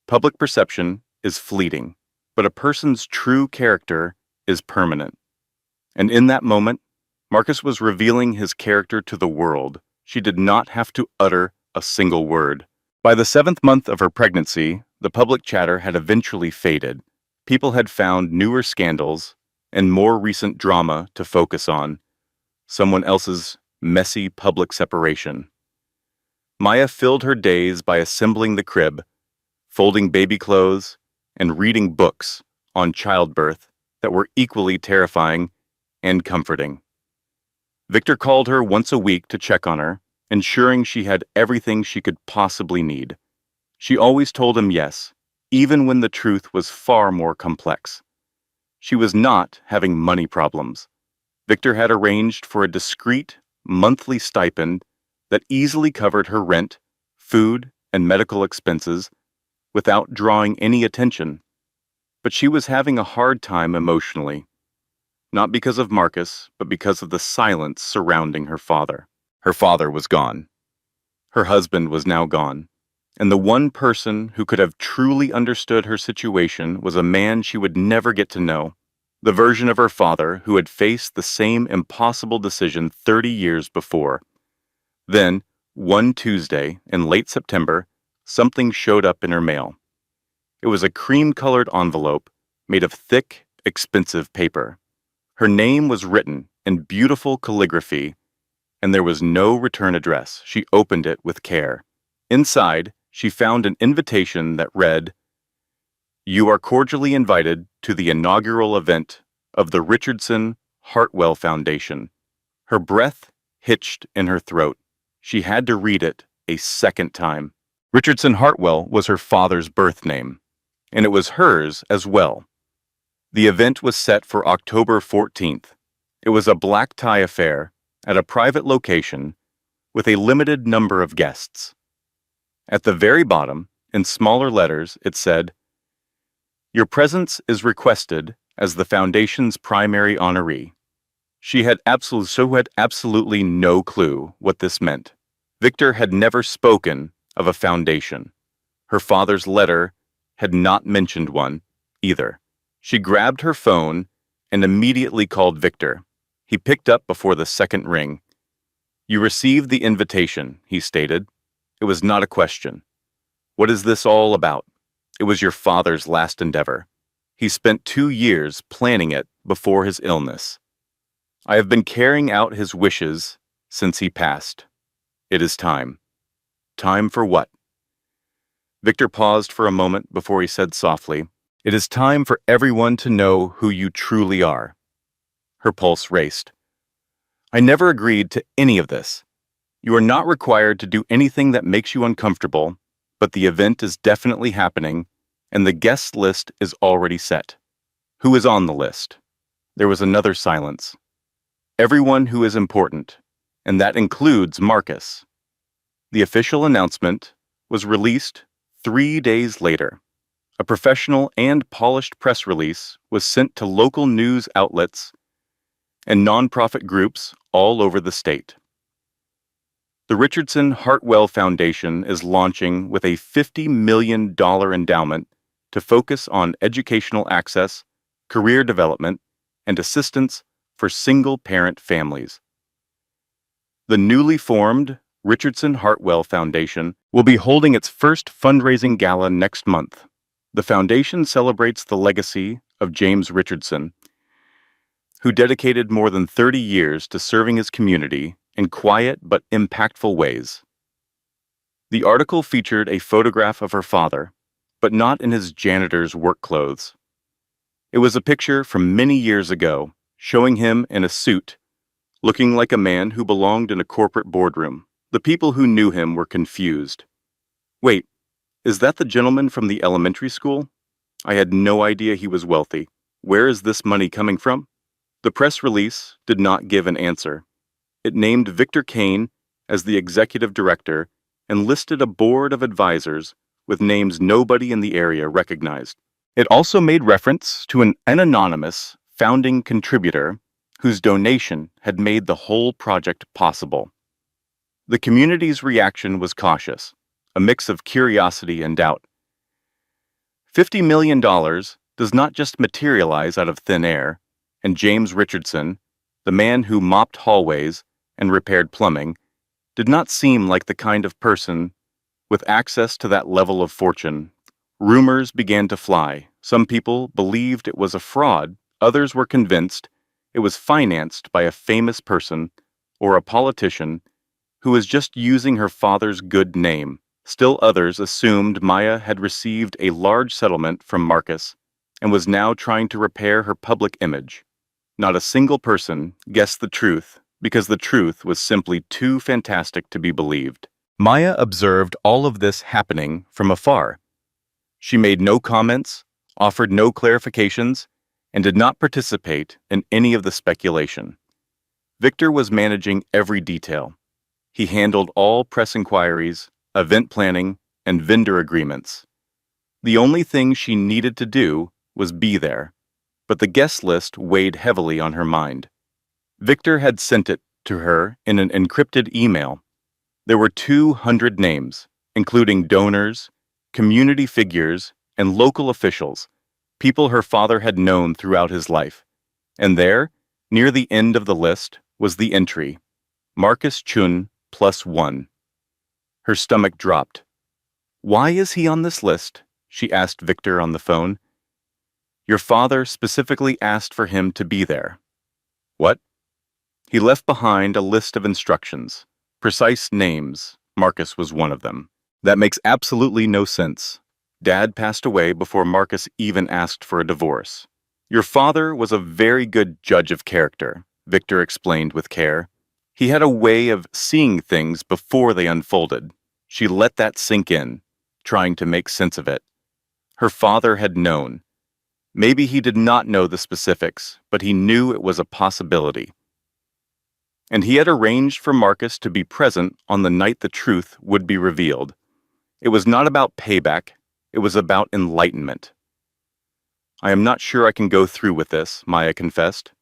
Public perception is fleeting, but a person's true character is permanent. And in that moment, Marcus was revealing his character to the world. She did not have to utter a single word. By the 7th month of her pregnancy, the public chatter had eventually faded. People had found newer scandals and more recent drama to focus on, someone else's messy public separation. Maya filled her days by assembling the crib, folding baby clothes, and reading books on childbirth that were equally terrifying and comforting. Victor called her once a week to check on her, ensuring she had everything she could possibly need. She always told him yes, even when the truth was far more complex. She was not having money problems. Victor had arranged for a discreet, monthly stipend that easily covered her rent, food, and medical expenses without drawing any attention. But she was having a hard time emotionally, not because of Marcus, but because of the silence surrounding her father. Her father was gone. Her husband was now gone. And the one person who could have truly understood her situation was a man she would never get to know, the version of her father who had faced the same impossible decision 30 years before. Then, one Tuesday in late September, something showed up in her mail. It was a cream-colored envelope made of thick, expensive paper. Her name was written in beautiful calligraphy, and there was no return address. She opened it with care. Inside, she found an invitation that read, "You are cordially invited to the inaugural event of the Richardson Hartwell Foundation." Her breath hitched in her throat. She had to read it a second time. Richardson Hartwell was her father's birth name, and it was hers as well. The event was set for October 14th. It was a black tie affair at a private location with a limited number of guests. At the very bottom, in smaller letters, it said, "Your presence is requested as the Foundation's primary honoree." She had absolutely no clue what this meant. Victor had never spoken of a foundation. Her father's letter had not mentioned one either. She grabbed her phone and immediately called Victor. He picked up before the second ring. "You received the invitation," he stated. It was not a question. "What is this all about?" It was your father's last endeavor. He spent 2 years planning it before his illness. I have been carrying out his wishes since he passed. It is time. Time for what? Victor paused for a moment before he said softly, "It is time for everyone to know who you truly are." Her pulse raced. "I never agreed to any of this. You are not required to do anything that makes you uncomfortable, but the event is definitely happening, and the guest list is already set." "Who is on the list?" There was another silence. "Everyone who is important, and that includes Marcus." The official announcement was released 3 days later. A professional and polished press release was sent to local news outlets and nonprofit groups all over the state. The Richardson Hartwell Foundation is launching with a $50 million endowment to focus on educational access, career development, and assistance for single-parent families. The newly formed Richardson Hartwell Foundation will be holding its first fundraising gala next month. The foundation celebrates the legacy of James Richardson, who dedicated more than 30 years to serving his community in quiet but impactful ways. The article featured a photograph of her father, but not in his janitor's work clothes. It was a picture from many years ago, showing him in a suit, looking like a man who belonged in a corporate boardroom. The people who knew him were confused. "Wait, is that the gentleman from the elementary school? I had no idea he was wealthy. Where is this money coming from?" The press release did not give an answer. It named Victor Kane as the executive director and listed a board of advisors with names nobody in the area recognized. It also made reference to an anonymous founding contributor whose donation had made the whole project possible. The community's reaction was cautious, a mix of curiosity and doubt. $50 million does not just materialize out of thin air, and James Richardson, the man who mopped hallways and repaired plumbing, did not seem like the kind of person with access to that level of fortune. Rumors began to fly. Some people believed it was a fraud. Others were convinced it was financed by a famous person or a politician who was just using her father's good name. Still others assumed Maya had received a large settlement from Marcus and was now trying to repair her public image. Not a single person guessed the truth because the truth was simply too fantastic to be believed. Maya observed all of this happening from afar. She made no comments, offered no clarifications, and did not participate in any of the speculation. Victor was managing every detail. He handled all press inquiries, event planning, and vendor agreements. The only thing she needed to do was be there, but the guest list weighed heavily on her mind. Victor had sent it to her in an encrypted email. There were 200 names, including donors, community figures, and local officials, people her father had known throughout his life. And there, near the end of the list, was the entry, Marcus Chun +1. Her stomach dropped. "Why is he on this list?" she asked Victor on the phone. "Your father specifically asked for him to be there." "What?" "He left behind a list of instructions. Precise names. Marcus was one of them." "That makes absolutely no sense. Dad passed away before Marcus even asked for a divorce." "Your father was a very good judge of character," Victor explained with care. "He had a way of seeing things before they unfolded." She let that sink in, trying to make sense of it. Her father had known. Maybe he did not know the specifics, but he knew it was a possibility. And he had arranged for Marcus to be present on the night the truth would be revealed. It was not about payback, it was about enlightenment. "I am not sure I can go through with this," Maya confessed.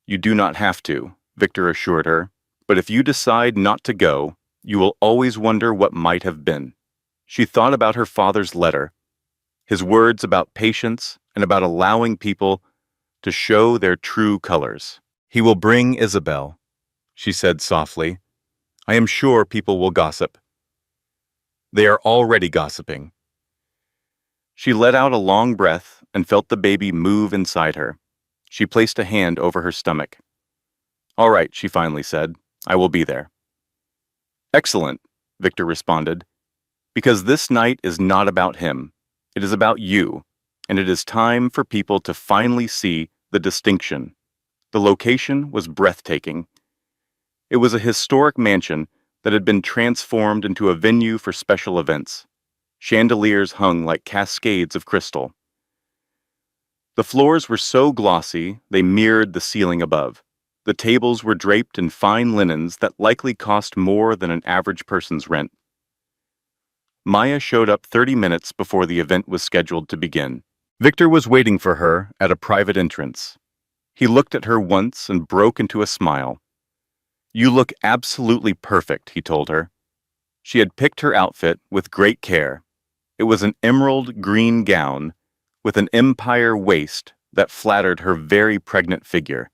"You do not have to," Victor assured her. "But if you decide not to go, you will always wonder what might have been." She thought about her father's letter, his words about patience and about allowing people to show their true colors. "He will bring Isabel," she said softly. "I am sure people will gossip." "They are already gossiping." She let out a long breath and felt the baby move inside her. She placed a hand over her stomach. "All right," she finally said. "I will be there." "Excellent," Victor responded. "Because this night is not about him. It is about you, and it is time for people to finally see the distinction." The location was breathtaking. It was a historic mansion that had been transformed into a venue for special events. Chandeliers hung like cascades of crystal. The floors were so glossy they mirrored the ceiling above. The tables were draped in fine linens that likely cost more than an average person's rent. Maya showed up 30 minutes before the event was scheduled to begin. Victor was waiting for her at a private entrance. He looked at her once and broke into a smile. "You look absolutely perfect," he told her. She had picked her outfit with great care. It was an emerald green gown with an empire waist that flattered her very pregnant figure.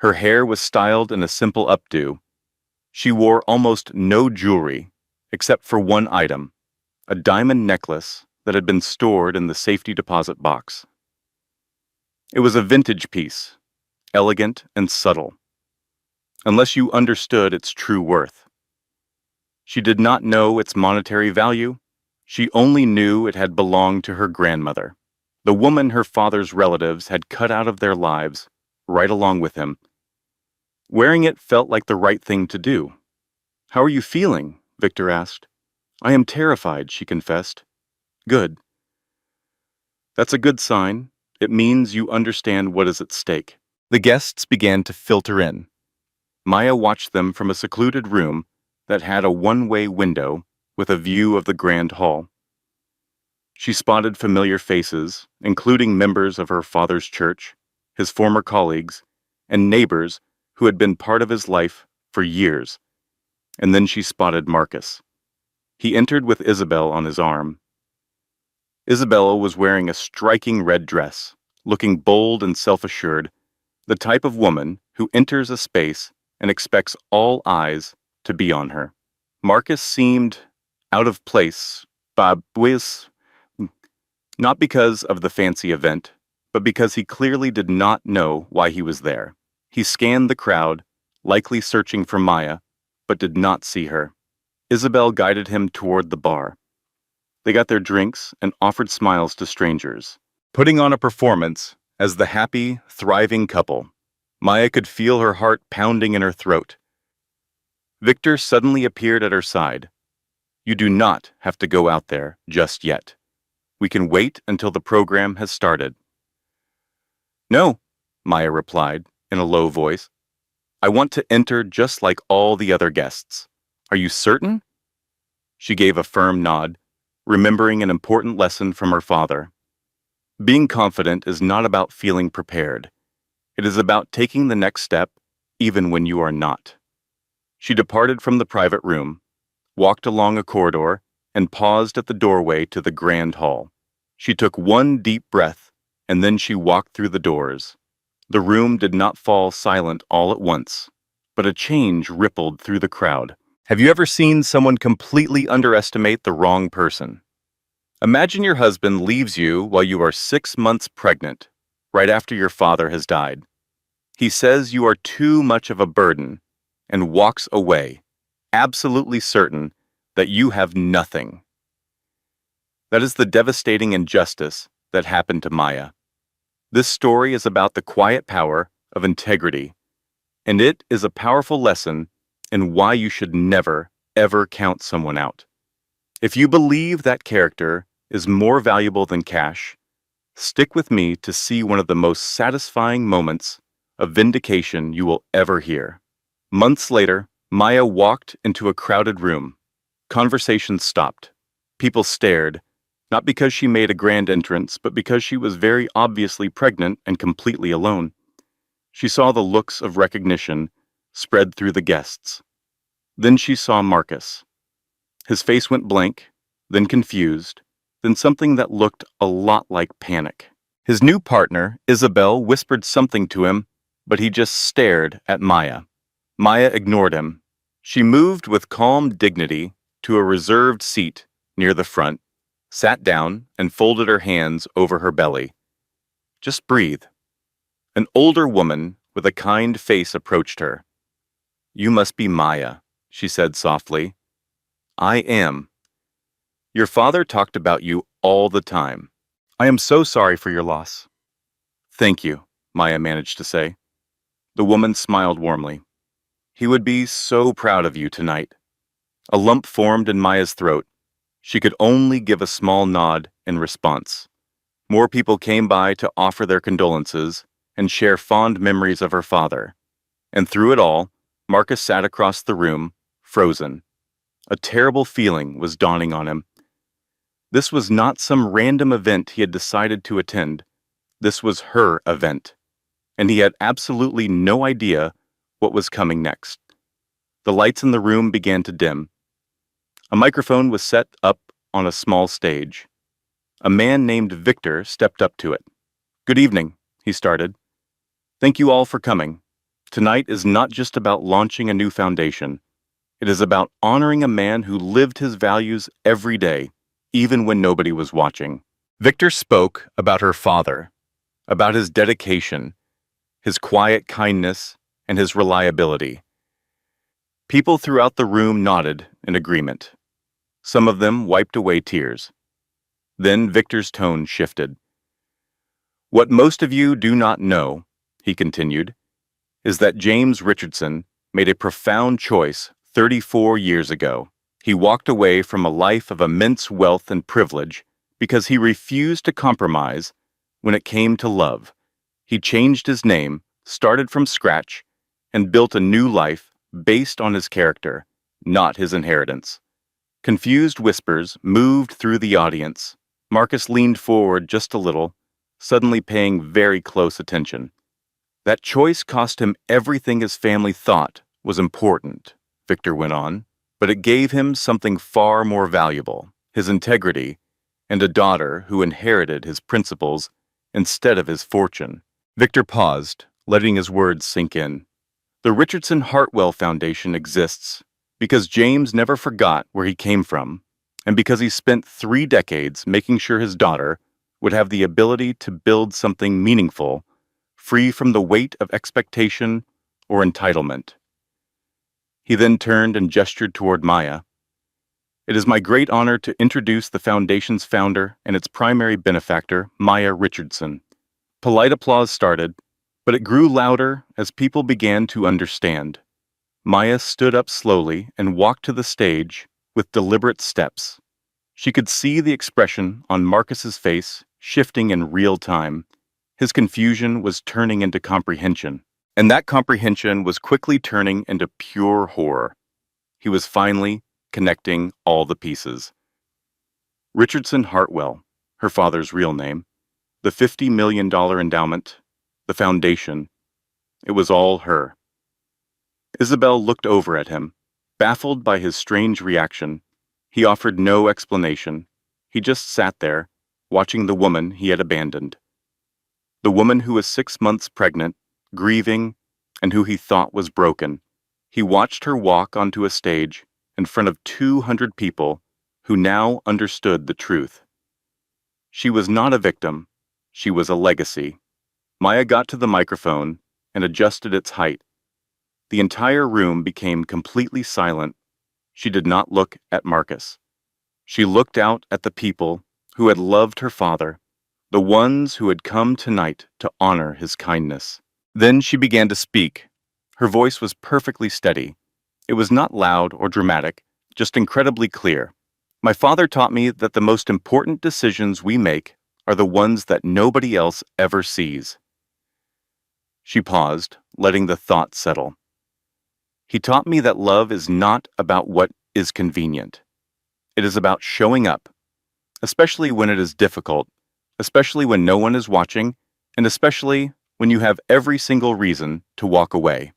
Her hair was styled in a simple updo. She wore almost no jewelry, except for one item, a diamond necklace that had been stored in the safety deposit box. It was a vintage piece, elegant and subtle, unless you understood its true worth. She did not know its monetary value. She only knew it had belonged to her grandmother, the woman her father's relatives had cut out of their lives, right along with him. Wearing it felt like the right thing to do. "How are you feeling?" Victor asked. "I am terrified," she confessed. "Good. That's a good sign. It means you understand what is at stake." The guests began to filter in. Maya watched them from a secluded room that had a one-way window with a view of the grand hall. She spotted familiar faces, including members of her father's church, his former colleagues, and neighbors who had been part of his life for years. And then she spotted Marcus. He entered with Isabel on his arm. Isabella was wearing a striking red dress, looking bold and self-assured, the type of woman who enters a space and expects all eyes to be on her. Marcus seemed out of place, not because of the fancy event, but because he clearly did not know why he was there. He scanned the crowd, likely searching for Maya, but did not see her. Isabel guided him toward the bar. They got their drinks and offered smiles to strangers, putting on a performance as the happy, thriving couple. Maya could feel her heart pounding in her throat. Victor suddenly appeared at her side. "You do not have to go out there just yet. We can wait until the program has started." No, Maya replied in a low voice. I want to enter just like all the other guests. Are you certain? She gave a firm nod, remembering an important lesson from her father. Being confident is not about feeling prepared. It is about taking the next step, even when you are not. She departed from the private room, walked along a corridor, and paused at the doorway to the grand hall. She took one deep breath, and then she walked through the doors. The room did not fall silent all at once, but a change rippled through the crowd. Have you ever seen someone completely underestimate the wrong person? Imagine your husband leaves you while you are 6 months pregnant, right after your father has died. He says you are too much of a burden and walks away, absolutely certain that you have nothing. That is the devastating injustice that happened to Maya. This story is about the quiet power of integrity, and it is a powerful lesson in why you should never, ever count someone out. If you believe that character is more valuable than cash, stick with me to see one of the most satisfying moments of vindication you will ever hear. Months later, Maya walked into a crowded room. Conversations stopped. People stared, not because she made a grand entrance, but because she was very obviously pregnant and completely alone. She saw the looks of recognition spread through the guests. Then she saw Marcus. His face went blank, then confused, then something that looked a lot like panic. His new partner, Isabel, whispered something to him, but he just stared at Maya. Maya ignored him. She moved with calm dignity to a reserved seat near the front, sat down, and folded her hands over her belly. Just breathe. An older woman with a kind face approached her. You must be Maya, she said softly. I am. Your father talked about you all the time. I am so sorry for your loss. Thank you, Maya managed to say. The woman smiled warmly. He would be so proud of you tonight. A lump formed in Maya's throat. She could only give a small nod in response. More people came by to offer their condolences and share fond memories of her father. And through it all, Marcus sat across the room, frozen. A terrible feeling was dawning on him. This was not some random event he had decided to attend. This was her event, and he had absolutely no idea what was coming next. The lights in the room began to dim. A microphone was set up on a small stage. A man named Victor stepped up to it. Good evening, he started. Thank you all for coming. Tonight is not just about launching a new foundation. It is about honoring a man who lived his values every day, even when nobody was watching. Victor spoke about her father, about his dedication, his quiet kindness, and his reliability. People throughout the room nodded in agreement. Some of them wiped away tears. Then Victor's tone shifted. What most of you do not know, he continued, is that James Richardson made a profound choice 34 years ago. He walked away from a life of immense wealth and privilege because he refused to compromise when it came to love. He changed his name, started from scratch, and built a new life based on his character, not his inheritance. Confused whispers moved through the audience. Marcus leaned forward just a little, suddenly paying very close attention. That choice cost him everything his family thought was important, Victor went on, but it gave him something far more valuable, his integrity, and a daughter who inherited his principles instead of his fortune. Victor paused, letting his words sink in. The Richardson Hartwell Foundation exists because James never forgot where he came from, and because he spent 3 decades making sure his daughter would have the ability to build something meaningful, free from the weight of expectation or entitlement. He then turned and gestured toward Maya. It is my great honor to introduce the Foundation's founder and its primary benefactor, Maya Richardson. Polite applause started, but it grew louder as people began to understand. Maya stood up slowly and walked to the stage with deliberate steps. She could see the expression on Marcus's face shifting in real time. His confusion was turning into comprehension, and that comprehension was quickly turning into pure horror. He was finally connecting all the pieces. Richardson Hartwell, her father's real name, the $50 million endowment, the foundation, it was all her. Isabel looked over at him, baffled by his strange reaction. He offered no explanation. He just sat there, watching the woman he had abandoned. The woman who was 6 months pregnant, grieving, and who he thought was broken. He watched her walk onto a stage in front of 200 people who now understood the truth. She was not a victim. She was a legacy. Maya got to the microphone and adjusted its height. The entire room became completely silent. She did not look at Marcus. She looked out at the people who had loved her father, the ones who had come tonight to honor his kindness. Then she began to speak. Her voice was perfectly steady. It was not loud or dramatic, just incredibly clear. My father taught me that the most important decisions we make are the ones that nobody else ever sees. She paused, letting the thought settle. He taught me that love is not about what is convenient. It is about showing up, especially when it is difficult, especially when no one is watching, and especially when you have every single reason to walk away.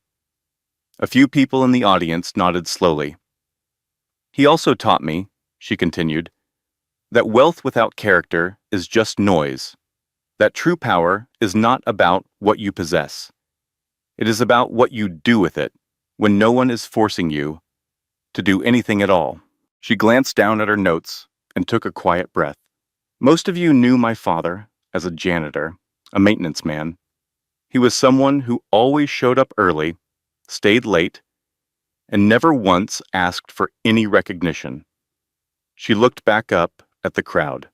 A few people in the audience nodded slowly. He also taught me, she continued, that wealth without character is just noise, that true power is not about what you possess. It is about what you do with it when no one is forcing you to do anything at all. She glanced down at her notes and took a quiet breath. Most of you knew my father as a janitor, a maintenance man. He was someone who always showed up early, stayed late, and never once asked for any recognition. She looked back up at the crowd.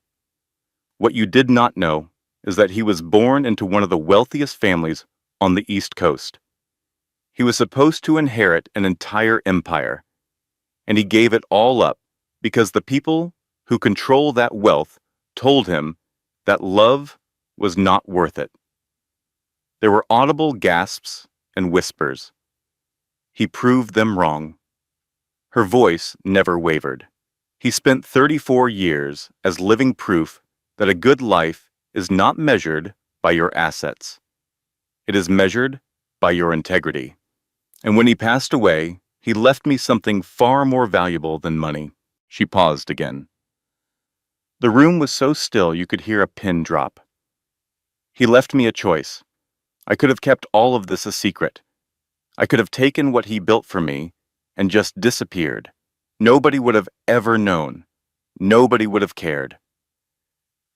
What you did not know is that he was born into one of the wealthiest families on the East Coast. He was supposed to inherit an entire empire, and he gave it all up because the people who control that wealth told him that love was not worth it. There were audible gasps and whispers. He proved them wrong. Her voice never wavered. He spent 34 years as living proof that a good life is not measured by your assets. It is measured by your integrity. And when he passed away, he left me something far more valuable than money. She paused again. The room was so still you could hear a pin drop. He left me a choice. I could have kept all of this a secret. I could have taken what he built for me and just disappeared. Nobody would have ever known. Nobody would have cared.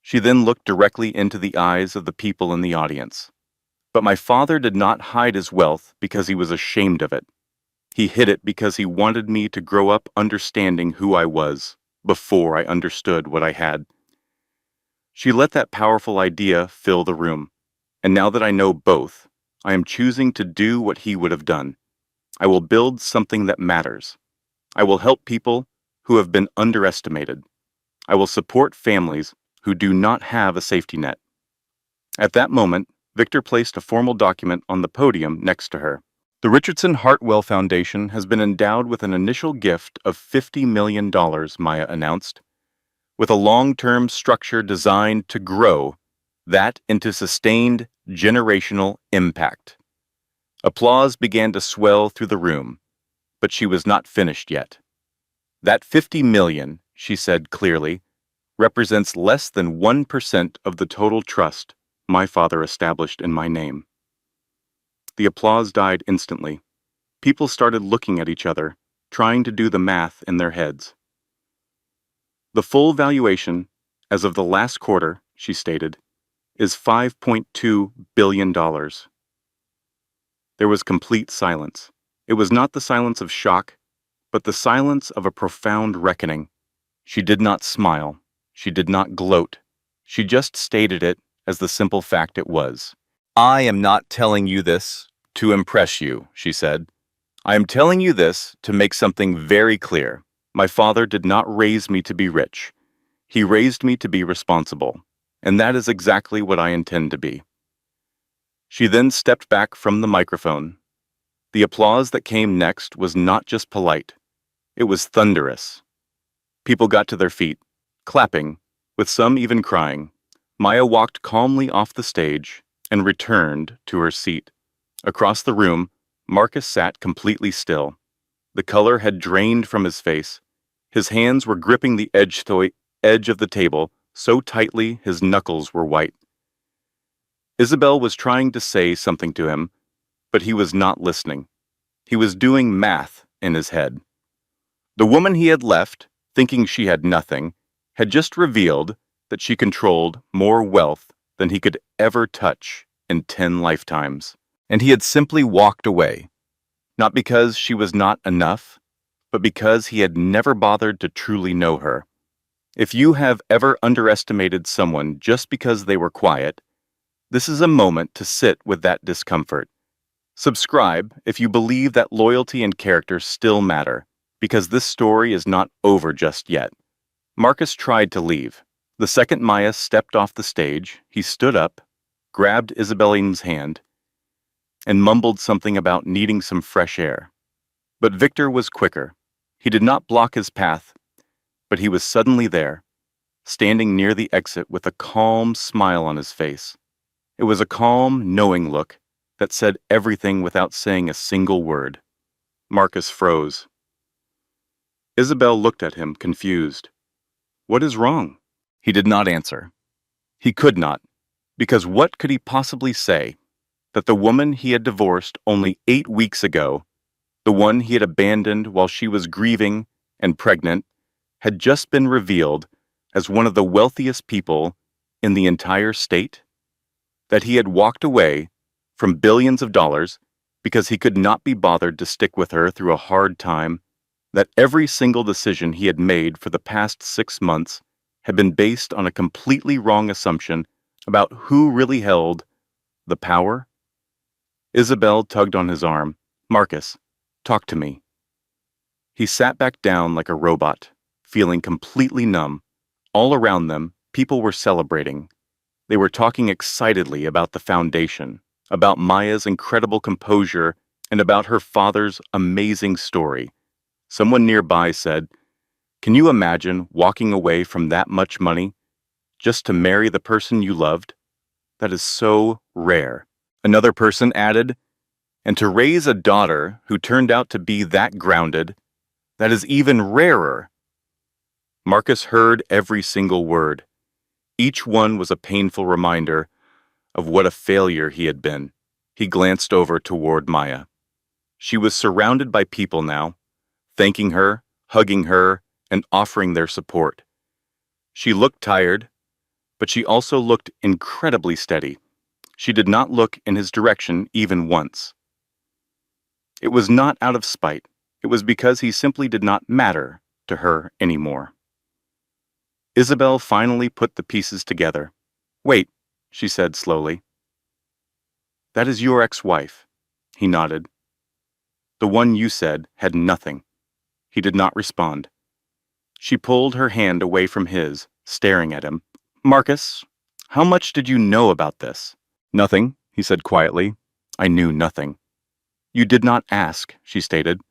She then looked directly into the eyes of the people in the audience. But my father did not hide his wealth because he was ashamed of it. He hid it because he wanted me to grow up understanding who I was before I understood what I had. She let that powerful idea fill the room. And now that I know both, I am choosing to do what he would have done. I will build something that matters. I will help people who have been underestimated. I will support families who do not have a safety net. At that moment, Victor placed a formal document on the podium next to her. The Richardson Hartwell Foundation has been endowed with an initial gift of $50 million, Maya announced, with a long-term structure designed to grow that into sustained generational impact. Applause began to swell through the room, but she was not finished yet. That $50 million, she said clearly, represents less than 1% of the total trust my father established in my name. The applause died instantly. People started looking at each other, trying to do the math in their heads. The full valuation, as of the last quarter, she stated, is $5.2 billion. There was complete silence. It was not the silence of shock, but the silence of a profound reckoning. She did not smile. She did not gloat. She just stated it as the simple fact it was. I am not telling you this to impress you, she said. I am telling you this to make something very clear. My father did not raise me to be rich. He raised me to be responsible. And that is exactly what I intend to be. She then stepped back from the microphone. The applause that came next was not just polite, it was thunderous. People got to their feet, clapping, with some even crying. Maya walked calmly off the stage and returned to her seat. Across the room, Marcus sat completely still. The color had drained from his face. His hands were gripping the edge of the table so tightly his knuckles were white. Isabel was trying to say something to him, but he was not listening. He was doing math in his head. The woman he had left, thinking she had nothing, had just revealed that she controlled more wealth than he could ever touch in 10 lifetimes. And he had simply walked away, not because she was not enough, but because he had never bothered to truly know her. If you have ever underestimated someone just because they were quiet, this is a moment to sit with that discomfort. Subscribe if you believe that loyalty and character still matter, because this story is not over just yet. Marcus tried to leave. The second Maya stepped off the stage, he stood up, grabbed Isabelline's hand, and mumbled something about needing some fresh air. But Victor was quicker. He did not block his path, but he was suddenly there, standing near the exit with a calm smile on his face. It was a calm, knowing look that said everything without saying a single word. Marcus froze. Isabel looked at him, confused. "What is wrong?" He did not answer. He could not, because what could he possibly say? That the woman he had divorced only 8 weeks ago, the one he had abandoned while she was grieving and pregnant, had just been revealed as one of the wealthiest people in the entire state? That he had walked away from billions of dollars because he could not be bothered to stick with her through a hard time? That every single decision he had made for the past 6 months had been based on a completely wrong assumption about who really held the power? Isabel tugged on his arm. "Marcus, talk to me." He sat back down like a robot, feeling completely numb. All around them, people were celebrating. They were talking excitedly about the foundation, about Maya's incredible composure, and about her father's amazing story. Someone nearby said, "Can you imagine walking away from that much money just to marry the person you loved? That is so rare." Another person added, "And to raise a daughter who turned out to be that grounded, that is even rarer." Marcus heard every single word. Each one was a painful reminder of what a failure he had been. He glanced over toward Maya. She was surrounded by people now, thanking her, hugging her, and offering their support. She looked tired, but she also looked incredibly steady. She did not look in his direction even once. It was not out of spite. It was because he simply did not matter to her anymore. Isabel finally put the pieces together. "Wait," she said slowly. "That is your ex-wife." He nodded. "The one you said had nothing." He did not respond. She pulled her hand away from his, staring at him. "Marcus, how much did you know about this?" "Nothing," he said quietly. "I knew nothing." "You did not ask," she stated.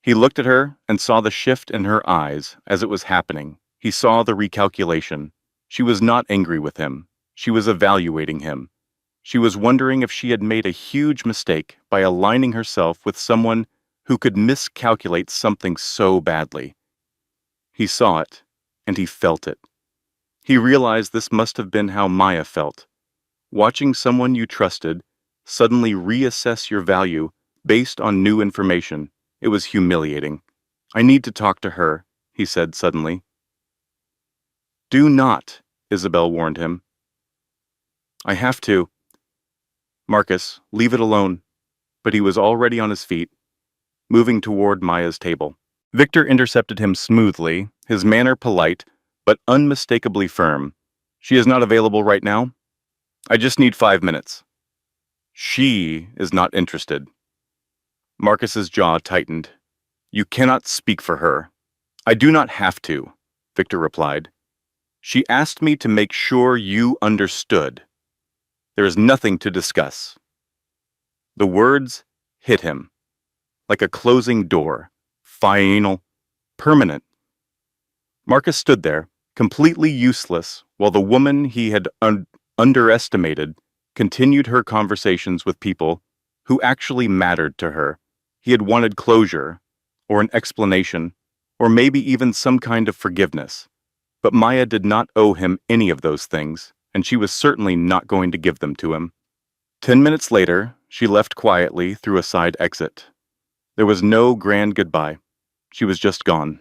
He looked at her and saw the shift in her eyes as it was happening. He saw the recalculation. She was not angry with him. She was evaluating him. She was wondering if she had made a huge mistake by aligning herself with someone who could miscalculate something so badly. He saw it, and he felt it. He realized this must have been how Maya felt. Watching someone you trusted suddenly reassess your value based on new information. It was humiliating. "I need to talk to her," he said suddenly. "Do not," Isabel warned him. "I have to." "Marcus, leave it alone." But he was already on his feet, moving toward Maya's table. Victor intercepted him smoothly, his manner polite, but unmistakably firm. "She is not available right now. I just need 5 minutes." "She is not interested." Marcus's jaw tightened. "You cannot speak for her." "I do not have to," Victor replied. "She asked me to make sure you understood. There is nothing to discuss." The words hit him like a closing door. Final. Permanent. Marcus stood there, completely useless, while the woman he had underestimated continued her conversations with people who actually mattered to her. He had wanted closure, or an explanation, or maybe even some kind of forgiveness. But Maya did not owe him any of those things, and she was certainly not going to give them to him. 10 minutes later, she left quietly through a side exit. There was no grand goodbye. She was just gone.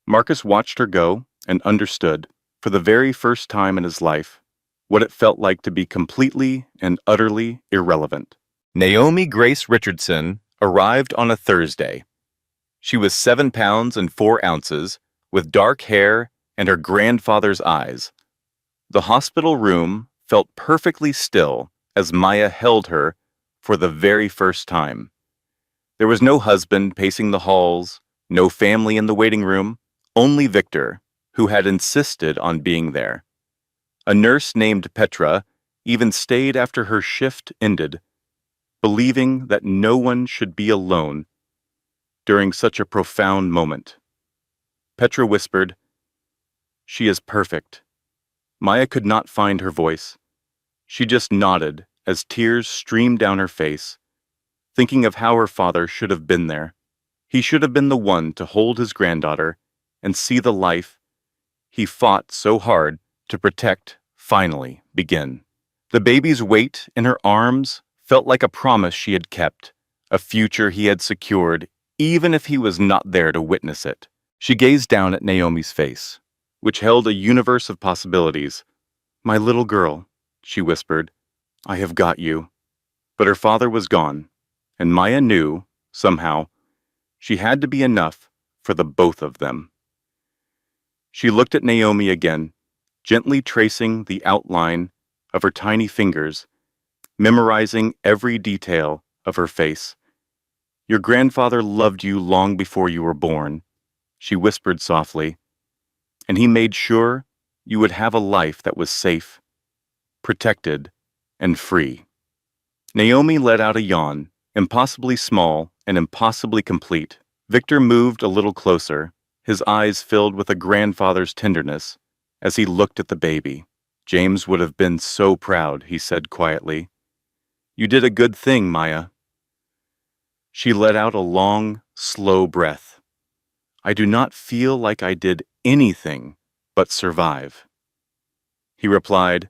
Marcus watched her go and understood, for the very first time in his life, what it felt like to be completely and utterly irrelevant. Naomi Grace Richardson arrived on a Thursday. She was 7 pounds and 4 ounces, with dark hair and her grandfather's eyes. The hospital room felt perfectly still as Maya held her for the very first time. There was no husband pacing the halls, no family in the waiting room, only Victor, who had insisted on being there. A nurse named Petra even stayed after her shift ended, believing that no one should be alone during such a profound moment. Petra whispered, "She is perfect." Maya could not find her voice. She just nodded as tears streamed down her face, thinking of how her father should have been there. He should have been the one to hold his granddaughter and see the life he fought so hard to protect finally begin. The baby's weight in her arms felt like a promise she had kept, a future he had secured, even if he was not there to witness it. She gazed down at Naomi's face, which held a universe of possibilities. "My little girl," she whispered, "I have got you." But her father was gone, and Maya knew, somehow, she had to be enough for the both of them. She looked at Naomi again, gently tracing the outline of her tiny fingers, memorizing every detail of her face. "Your grandfather loved you long before you were born," she whispered softly, "and he made sure you would have a life that was safe, protected, and free." Naomi let out a yawn, impossibly small and impossibly complete. Victor moved a little closer, his eyes filled with a grandfather's tenderness as he looked at the baby. "James would have been so proud," he said quietly. "You did a good thing, Maya." She let out a long, slow breath. "I do not feel like I did anything but survive." He replied,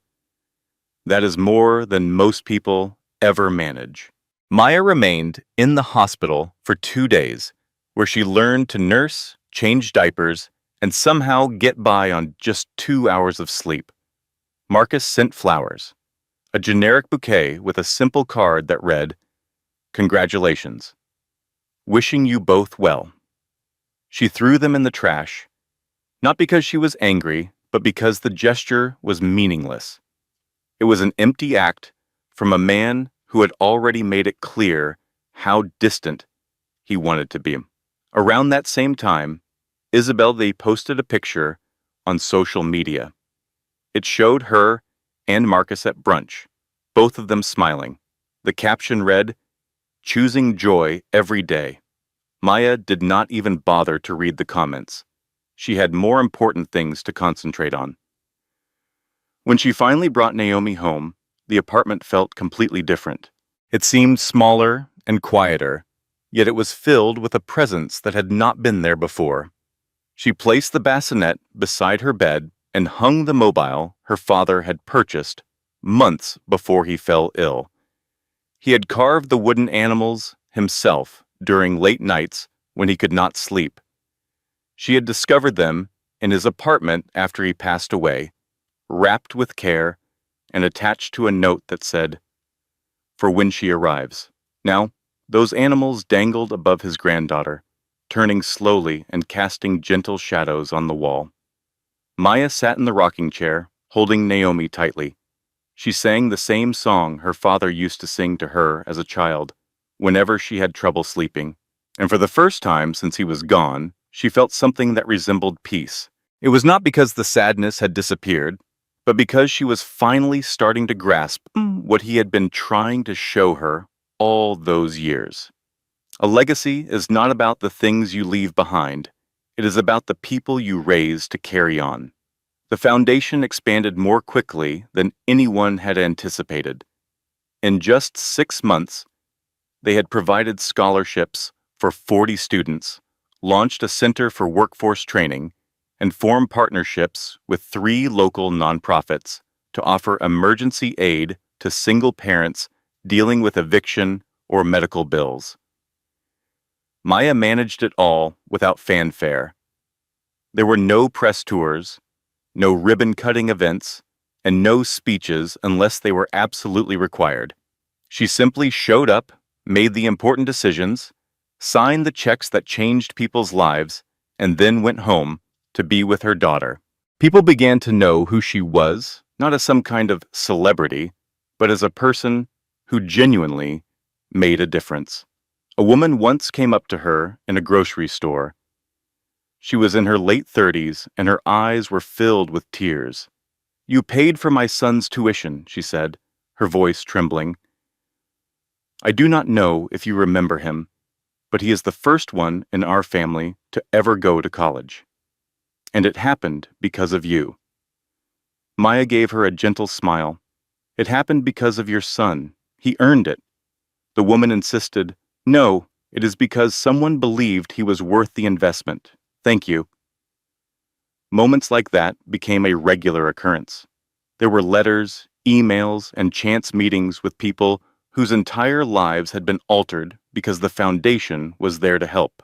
"That is more than most people ever manage." Maya remained in the hospital for 2 days, where she learned to nurse, change diapers, and somehow get by on just 2 hours of sleep. Marcus sent flowers, a generic bouquet with a simple card that read, "Congratulations. Wishing you both well." She threw them in the trash, not because she was angry, but because the gesture was meaningless. It was an empty act from a man who had already made it clear how distant he wanted to be. Around that same time, Isabel posted a picture on social media. It showed her and Marcus at brunch, both of them smiling. The caption read, "Choosing joy every day." Maya did not even bother to read the comments. She had more important things to concentrate on. When she finally brought Naomi home, the apartment felt completely different. It seemed smaller and quieter, yet it was filled with a presence that had not been there before. She placed the bassinet beside her bed and hung the mobile her father had purchased months before he fell ill. He had carved the wooden animals himself during late nights when he could not sleep. She had discovered them in his apartment after he passed away, wrapped with care and attached to a note that said, "For when she arrives." Now, those animals dangled above his granddaughter, turning slowly and casting gentle shadows on the wall. Maya sat in the rocking chair, holding Naomi tightly. She sang the same song her father used to sing to her as a child, whenever she had trouble sleeping. And for the first time since he was gone, she felt something that resembled peace. It was not because the sadness had disappeared, but because she was finally starting to grasp what he had been trying to show her all those years. A legacy is not about the things you leave behind. It is about the people you raise to carry on. The foundation expanded more quickly than anyone had anticipated. In just 6 months, they had provided scholarships for 40 students, launched a center for workforce training, and formed partnerships with 3 local nonprofits to offer emergency aid to single parents dealing with eviction or medical bills. Maya managed it all without fanfare. There were no press tours, no ribbon-cutting events, and no speeches unless they were absolutely required. She simply showed up, made the important decisions, signed the checks that changed people's lives, and then went home to be with her daughter. People began to know who she was, not as some kind of celebrity, but as a person who genuinely made a difference. A woman once came up to her in a grocery store. She was in her late 30s, and her eyes were filled with tears. "You paid for my son's tuition," she said, her voice trembling. "I do not know if you remember him, but he is the first one in our family to ever go to college. And it happened because of you." Maya gave her a gentle smile. "It happened because of your son. He earned it." The woman insisted, "No, it is because someone believed he was worth the investment. Thank you." Moments like that became a regular occurrence. There were letters, emails, and chance meetings with people whose entire lives had been altered because the foundation was there to help.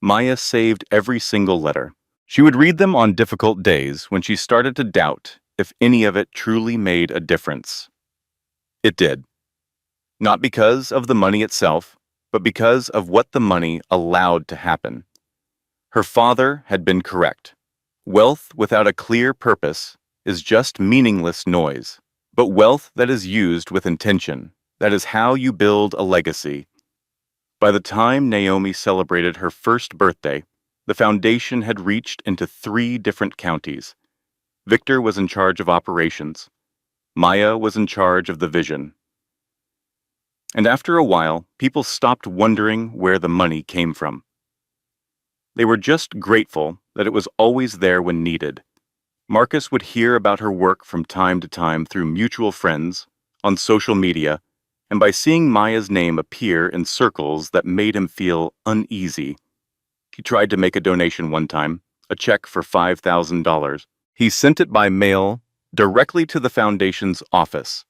Maya saved every single letter. She would read them on difficult days when she started to doubt if any of it truly made a difference. It did. Not because of the money itself, but because of what the money allowed to happen. Her father had been correct. Wealth without a clear purpose is just meaningless noise. But wealth that is used with intention, that is how you build a legacy. By the time Naomi celebrated her first birthday, the foundation had reached into 3 different counties. Victor was in charge of operations. Maya was in charge of the vision. And after a while, people stopped wondering where the money came from. They were just grateful that it was always there when needed. Marcus would hear about her work from time to time through mutual friends, on social media, and by seeing Maya's name appear in circles that made him feel uneasy. He tried to make a donation one time, a check for $5,000. He sent it by mail directly to the foundation's office.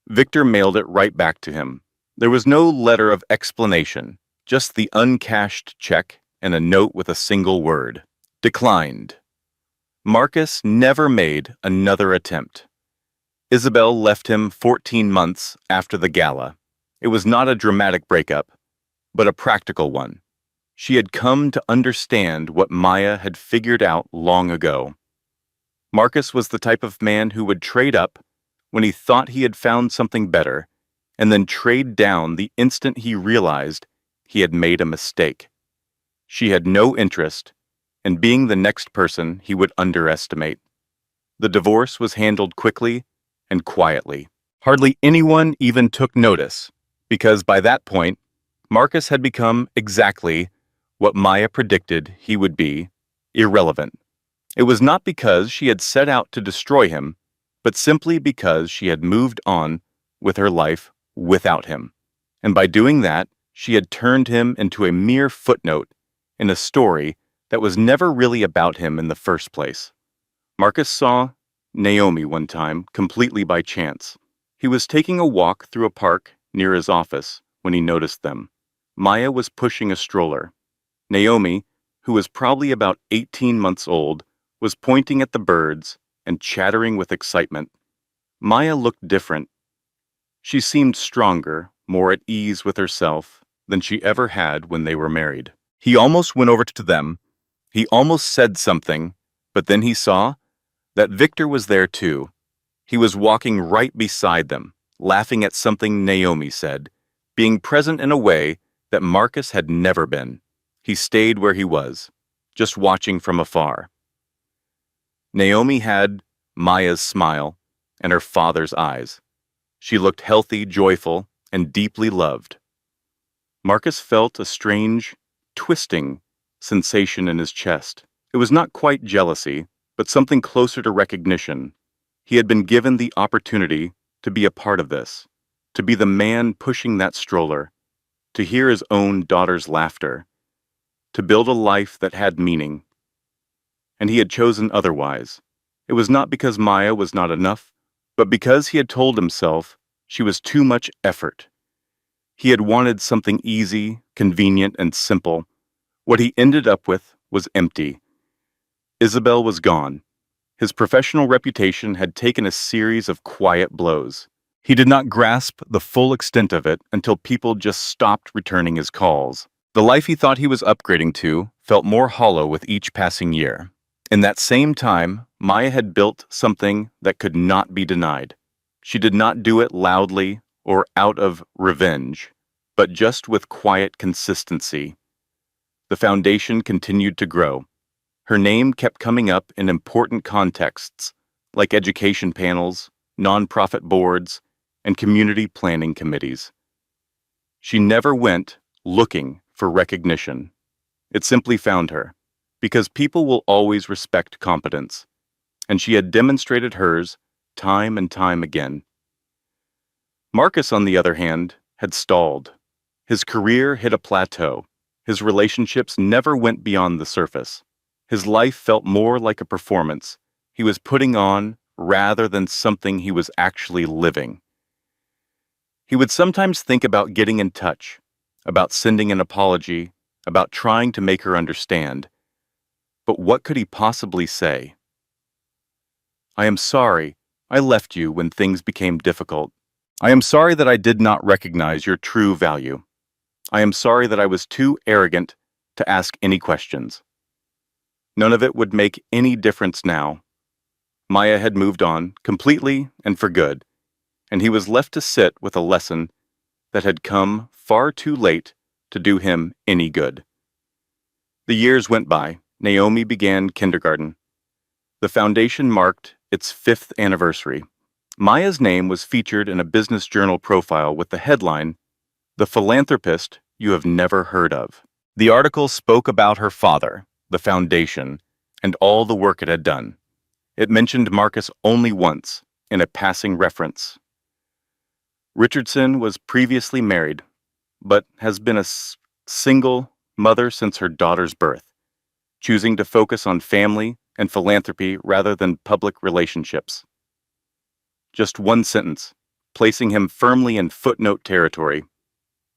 Victor mailed it right back to him. There was no letter of explanation, just the uncashed check and a note with a single word: declined. Marcus never made another attempt. Isabel left him 14 months after the gala. It was not a dramatic breakup, but a practical one. She had come to understand what Maya had figured out long ago. Marcus was the type of man who would trade up when he thought he had found something better, and then trade down the instant he realized he had made a mistake. She had no interest in being the next person he would underestimate. The divorce was handled quickly and quietly. Hardly anyone even took notice, because by that point, Marcus had become exactly what Maya predicted he would be: irrelevant. It was not because she had set out to destroy him, but simply because she had moved on with her life without him. And by doing that, she had turned him into a mere footnote in a story that was never really about him in the first place. Marcus saw Naomi one time completely by chance. He was taking a walk through a park near his office when he noticed them. Maya was pushing a stroller. Naomi, who was probably about 18 months old, was pointing at the birds and chattering with excitement. Maya looked different. She seemed stronger, more at ease with herself than she ever had when they were married. He almost went over to them. He almost said something, but then he saw that Victor was there too. He was walking right beside them, laughing at something Naomi said, being present in a way that Marcus had never been. He stayed where he was, just watching from afar. Naomi had Maya's smile and her father's eyes. She looked healthy, joyful, and deeply loved. Marcus felt a strange, twisting sensation in his chest. It was not quite jealousy, but something closer to recognition. He had been given the opportunity to be a part of this, to be the man pushing that stroller, to hear his own daughter's laughter, to build a life that had meaning. And he had chosen otherwise. It was not because Maya was not enough, but because he had told himself she was too much effort. He had wanted something easy, convenient, and simple. What he ended up with was empty. Isabel was gone. His professional reputation had taken a series of quiet blows. He did not grasp the full extent of it until people just stopped returning his calls. The life he thought he was upgrading to felt more hollow with each passing year. In that same time, Maya had built something that could not be denied. She did not do it loudly or out of revenge, but just with quiet consistency. The foundation continued to grow. Her name kept coming up in important contexts, like education panels, nonprofit boards, and community planning committees. She never went looking for recognition. It simply found her, because people will always respect competence, and she had demonstrated hers time and time again. Marcus, on the other hand, had stalled. His career hit a plateau. His relationships never went beyond the surface. His life felt more like a performance he was putting on rather than something he was actually living. He would sometimes think about getting in touch, about sending an apology, about trying to make her understand. But what could he possibly say? "I am sorry I left you when things became difficult. I am sorry that I did not recognize your true value. I am sorry that I was too arrogant to ask any questions." None of it would make any difference now. Maya had moved on, completely and for good, and he was left to sit with a lesson that had come far too late to do him any good. The years went by. Naomi began kindergarten. The foundation marked its 5th anniversary. Maya's name was featured in a business journal profile with the headline, "The Philanthropist You Have Never Heard Of." The article spoke about her father, the foundation, and all the work it had done. It mentioned Marcus only once, in a passing reference. Richardson was previously married, but has been a single mother since her daughter's birth, choosing to focus on family and philanthropy rather than public relationships. Just one sentence, placing him firmly in footnote territory.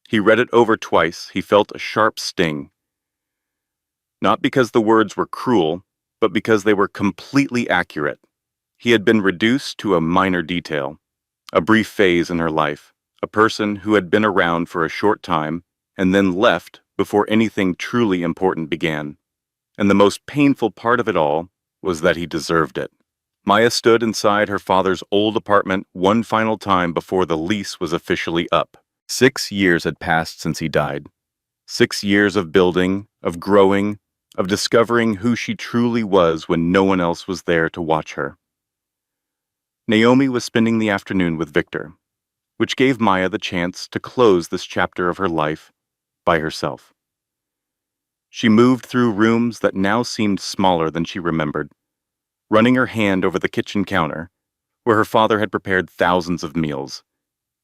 He read it over twice. He felt a sharp sting. Not because the words were cruel, but because they were completely accurate. He had been reduced to a minor detail, a brief phase in her life, a person who had been around for a short time and then left before anything truly important began. And the most painful part of it all was that he deserved it. Maya stood inside her father's old apartment one final time before the lease was officially up. 6 years had passed since he died. 6 years of building, of growing, of discovering who she truly was when no one else was there to watch her. Naomi was spending the afternoon with Victor, which gave Maya the chance to close this chapter of her life by herself. She moved through rooms that now seemed smaller than she remembered, running her hand over the kitchen counter, where her father had prepared thousands of meals.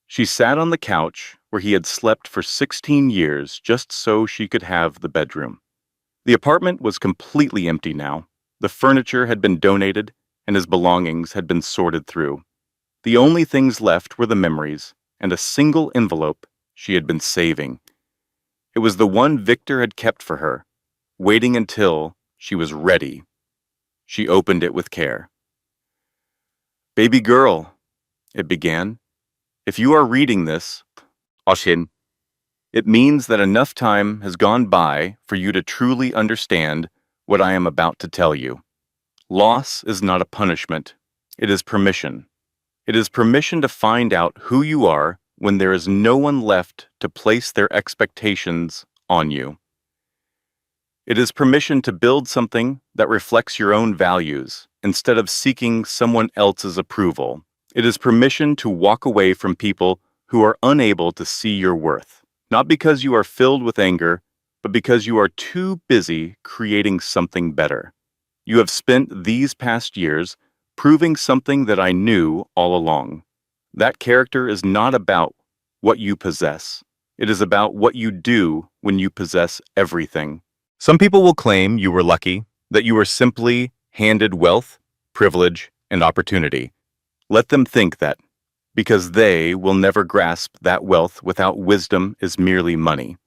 She sat on the couch where he had slept for 16 years just so she could have the bedroom. The apartment was completely empty now. The furniture had been donated, and his belongings had been sorted through. The only things left were the memories and a single envelope she had been saving. It was the one Victor had kept for her, waiting until she was ready. She opened it with care. "Baby girl," it began, "if you are reading this, Oshin, it means that enough time has gone by for you to truly understand what I am about to tell you. Loss is not a punishment. It is permission. It is permission to find out who you are when there is no one left to place their expectations on you. It is permission to build something that reflects your own values instead of seeking someone else's approval. It is permission to walk away from people who are unable to see your worth. Not because you are filled with anger, but because you are too busy creating something better. You have spent these past years proving something that I knew all along. That character is not about what you possess. It is about what you do when you possess everything. Some people will claim you were lucky, that you were simply handed wealth, privilege, and opportunity. Let them think that, because they will never grasp that wealth without wisdom is merely money.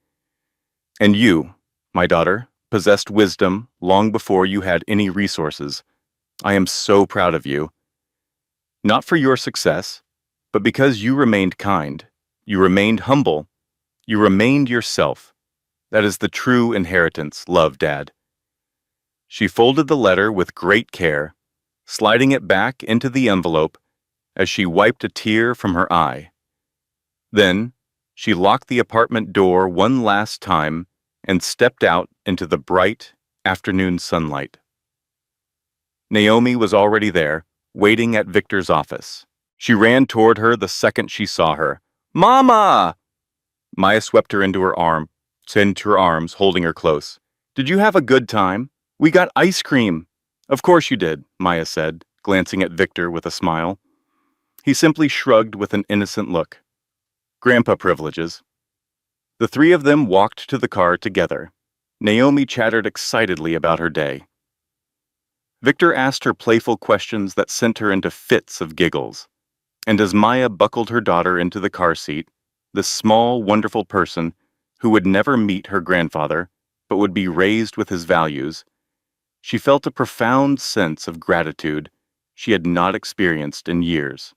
And you, my daughter, possessed wisdom long before you had any resources. I am so proud of you. Not for your success, but because you remained kind, you remained humble, you remained yourself. That is the true inheritance, love, Dad. She folded the letter with great care, sliding it back into the envelope as she wiped a tear from her eye. Then, she locked the apartment door one last time and stepped out into the bright afternoon sunlight. Naomi was already there, waiting at Victor's office. She ran toward her the second she saw her. "Mama!" Maya swept her into her arms, holding her close. "Did you have a good time? We got ice cream." "Of course you did," Maya said, glancing at Victor with a smile. He simply shrugged with an innocent look. Grandpa privileges. The three of them walked to the car together. Naomi chattered excitedly about her day. Victor asked her playful questions that sent her into fits of giggles. And as Maya buckled her daughter into the car seat, this small, wonderful person, who would never meet her grandfather, but would be raised with his values, she felt a profound sense of gratitude she had not experienced in years.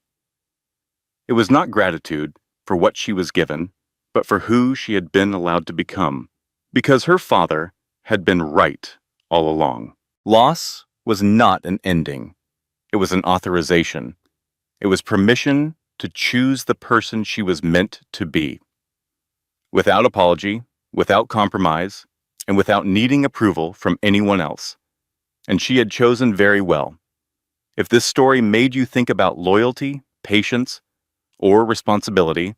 It was not gratitude for what she was given, but for who she had been allowed to become, because her father had been right all along. Loss was not an ending. It was an authorization. It was permission to choose the person she was meant to be. Without apology, without compromise, and without needing approval from anyone else. And she had chosen very well. If this story made you think about loyalty, patience, or responsibility,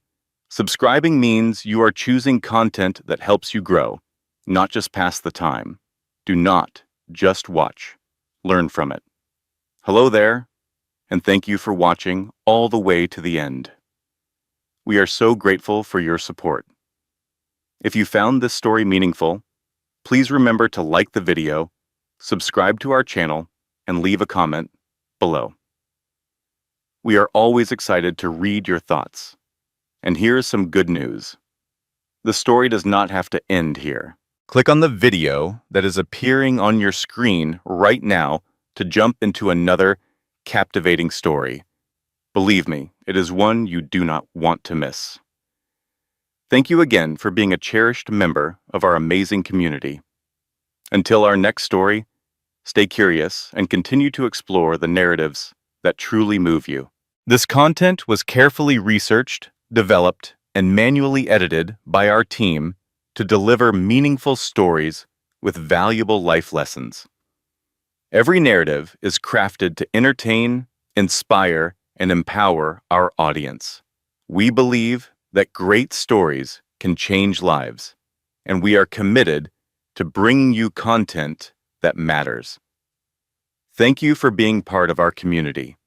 subscribing means you are choosing content that helps you grow, not just pass the time. Do not just watch. Learn from it. Hello there, and thank you for watching all the way to the end. We are so grateful for your support. If you found this story meaningful, please remember to like the video, subscribe to our channel, and leave a comment below. We are always excited to read your thoughts. And here is some good news. The story does not have to end here. Click on the video that is appearing on your screen right now to jump into another captivating story. Believe me, it is one you do not want to miss. Thank you again for being a cherished member of our amazing community. Until our next story, stay curious and continue to explore the narratives that truly move you. This content was carefully researched, developed, and manually edited by our team to deliver meaningful stories with valuable life lessons. Every narrative is crafted to entertain, inspire, and empower our audience. We believe that great stories can change lives, and we are committed to bringing you content that matters. Thank you for being part of our community.